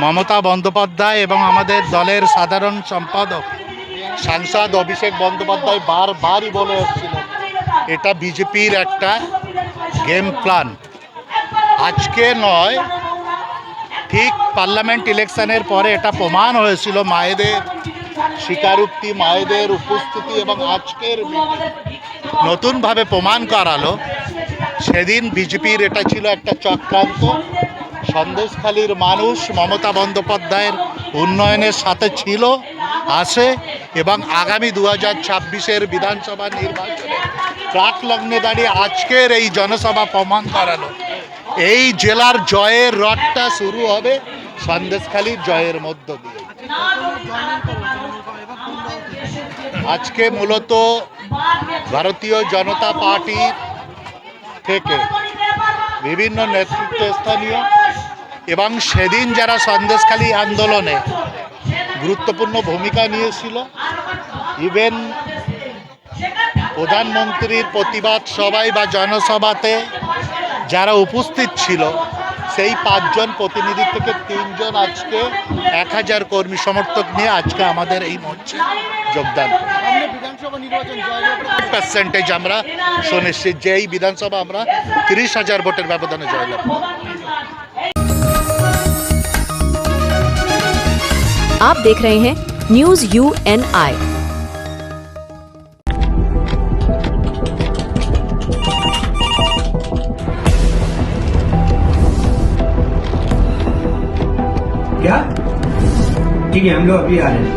মমতা বন্দ্যোপাধ্যায় এবং আমাদের দলের সাধারণ সম্পাদক সাংসদ অভিষেক বন্দ্যোপাধ্যায় বারবারই বলে এসেছিলেন এটা বিজেপির একটা গেম প্ল্যান। আজকে নয়, ঠিক পার্লামেন্ট ইলেকশনের পরে এটা প্রমাণ হয়েছিল, মায়েদের স্বীকারোক্তি, মায়েদের উপস্থিতি, এবং আজকের নতুনভাবে প্রমাণ করালো সেদিন বিজেপির এটা ছিল একটা চক্রান্ত, সন্দেশখালীর মানুষ মমতা বন্দ্যোপাধ্যায়ের উন্নয়নের সাথে ছিল, আছে এবং আগামী 2026-এর বিধানসভা নির্বাচনে প্রাক লগ্নে দাঁড়িয়ে আজকের এই জনসভা প্রমাণ করালো এই জেলার জয়ের রথটা শুরু হবে সন্দেশখালীর জয়ের মধ্য দিয়ে। আজকে মূলত ভারতীয় জনতা পার্টি থেকে বিভিন্ন নেতৃত্বস্থানীয় এবং সেদিন যারা সন্দেশখালী আন্দোলনে গুরুত্বপূর্ণ ভূমিকা নিয়েছিল, ইভেন প্রধানমন্ত্রীর প্রতিবাদ সভায় বা জনসভাতে যারা উপস্থিত ছিল, সেই 5 জন প্রতিনিধি থেকে 3 জন আজকে 1000 কর্মী সমর্থক নিয়ে আজকে আমাদের এই মঞ্চে যোগদান পার্সেন্টেজ আমরা সুনিশ্চিত যে এই বিধানসভা আমরা 30,000 ভোটের ব্যবধানে জয়লাভ করব। आप देख रहे हैं न्यूज UNI। क्या? ठीक है, हम लोग अभी आ रहे हैं।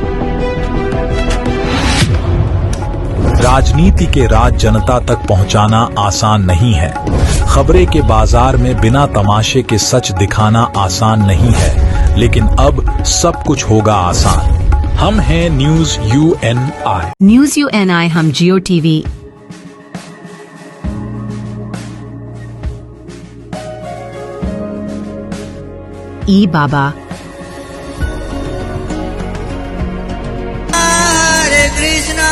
राजनीति के राज जनता तक पहुंचाना आसान नहीं है। खबरें के बाजार में बिना तमाशे के सच दिखाना आसान नहीं है, लेकिन अब सब कुछ होगा आसान। हम हैं न्यूज UNI। न्यूज UNI हम जियो टीवी, ई बाबा, हरे कृष्णा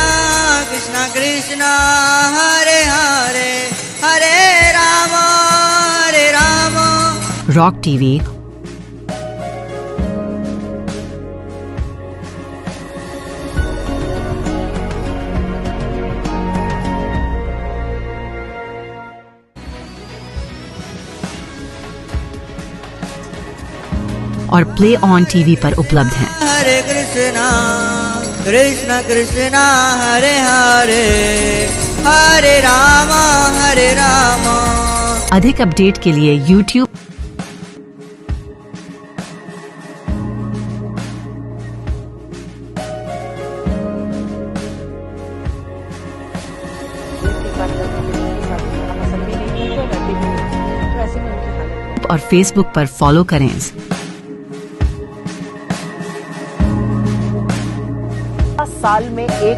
कृष्णा कृष्णा हरे हरे हरे राम रॉक टीवी, और प्ले ऑन टीवी पर उपलब्ध हैं। हरे कृष्णा कृष्णा कृष्णा हरे हरे हरे राम अधिक अपडेट के लिए YouTube और Facebook पर फॉलो करें। साल में एक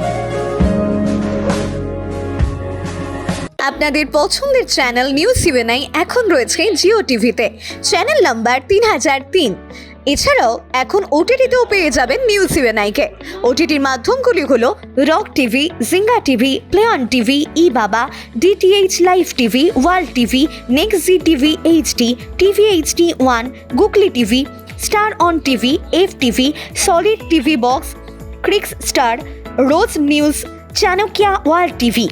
আপনাদের পছন্দের চ্যানেল নিউজ UNI এখন রয়েছে জিও টিভিতে, চ্যানেল নাম্বার 3003। এছাড়াও এখন ওটিটিতেও পেয়ে যাবেন নিউজ UNI কে। ওটিটির মাধ্যমগুলি হলো Rock TV, Jinga TV, Play On TV, E Baba, DTH live TV, World TV, Next Zee TV HD, TV HD 1, Googly TV, Star On TV, FTV, Solid TV Box, Crix Star, Rose News, Chanakya World TV.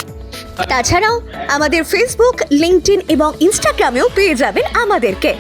তাছাড়াও আমাদের ফেসবুক, লিঙ্কডইন এবং ইনস্টাগ্রামেও পেয়ে যাবেন আমাদেরকে।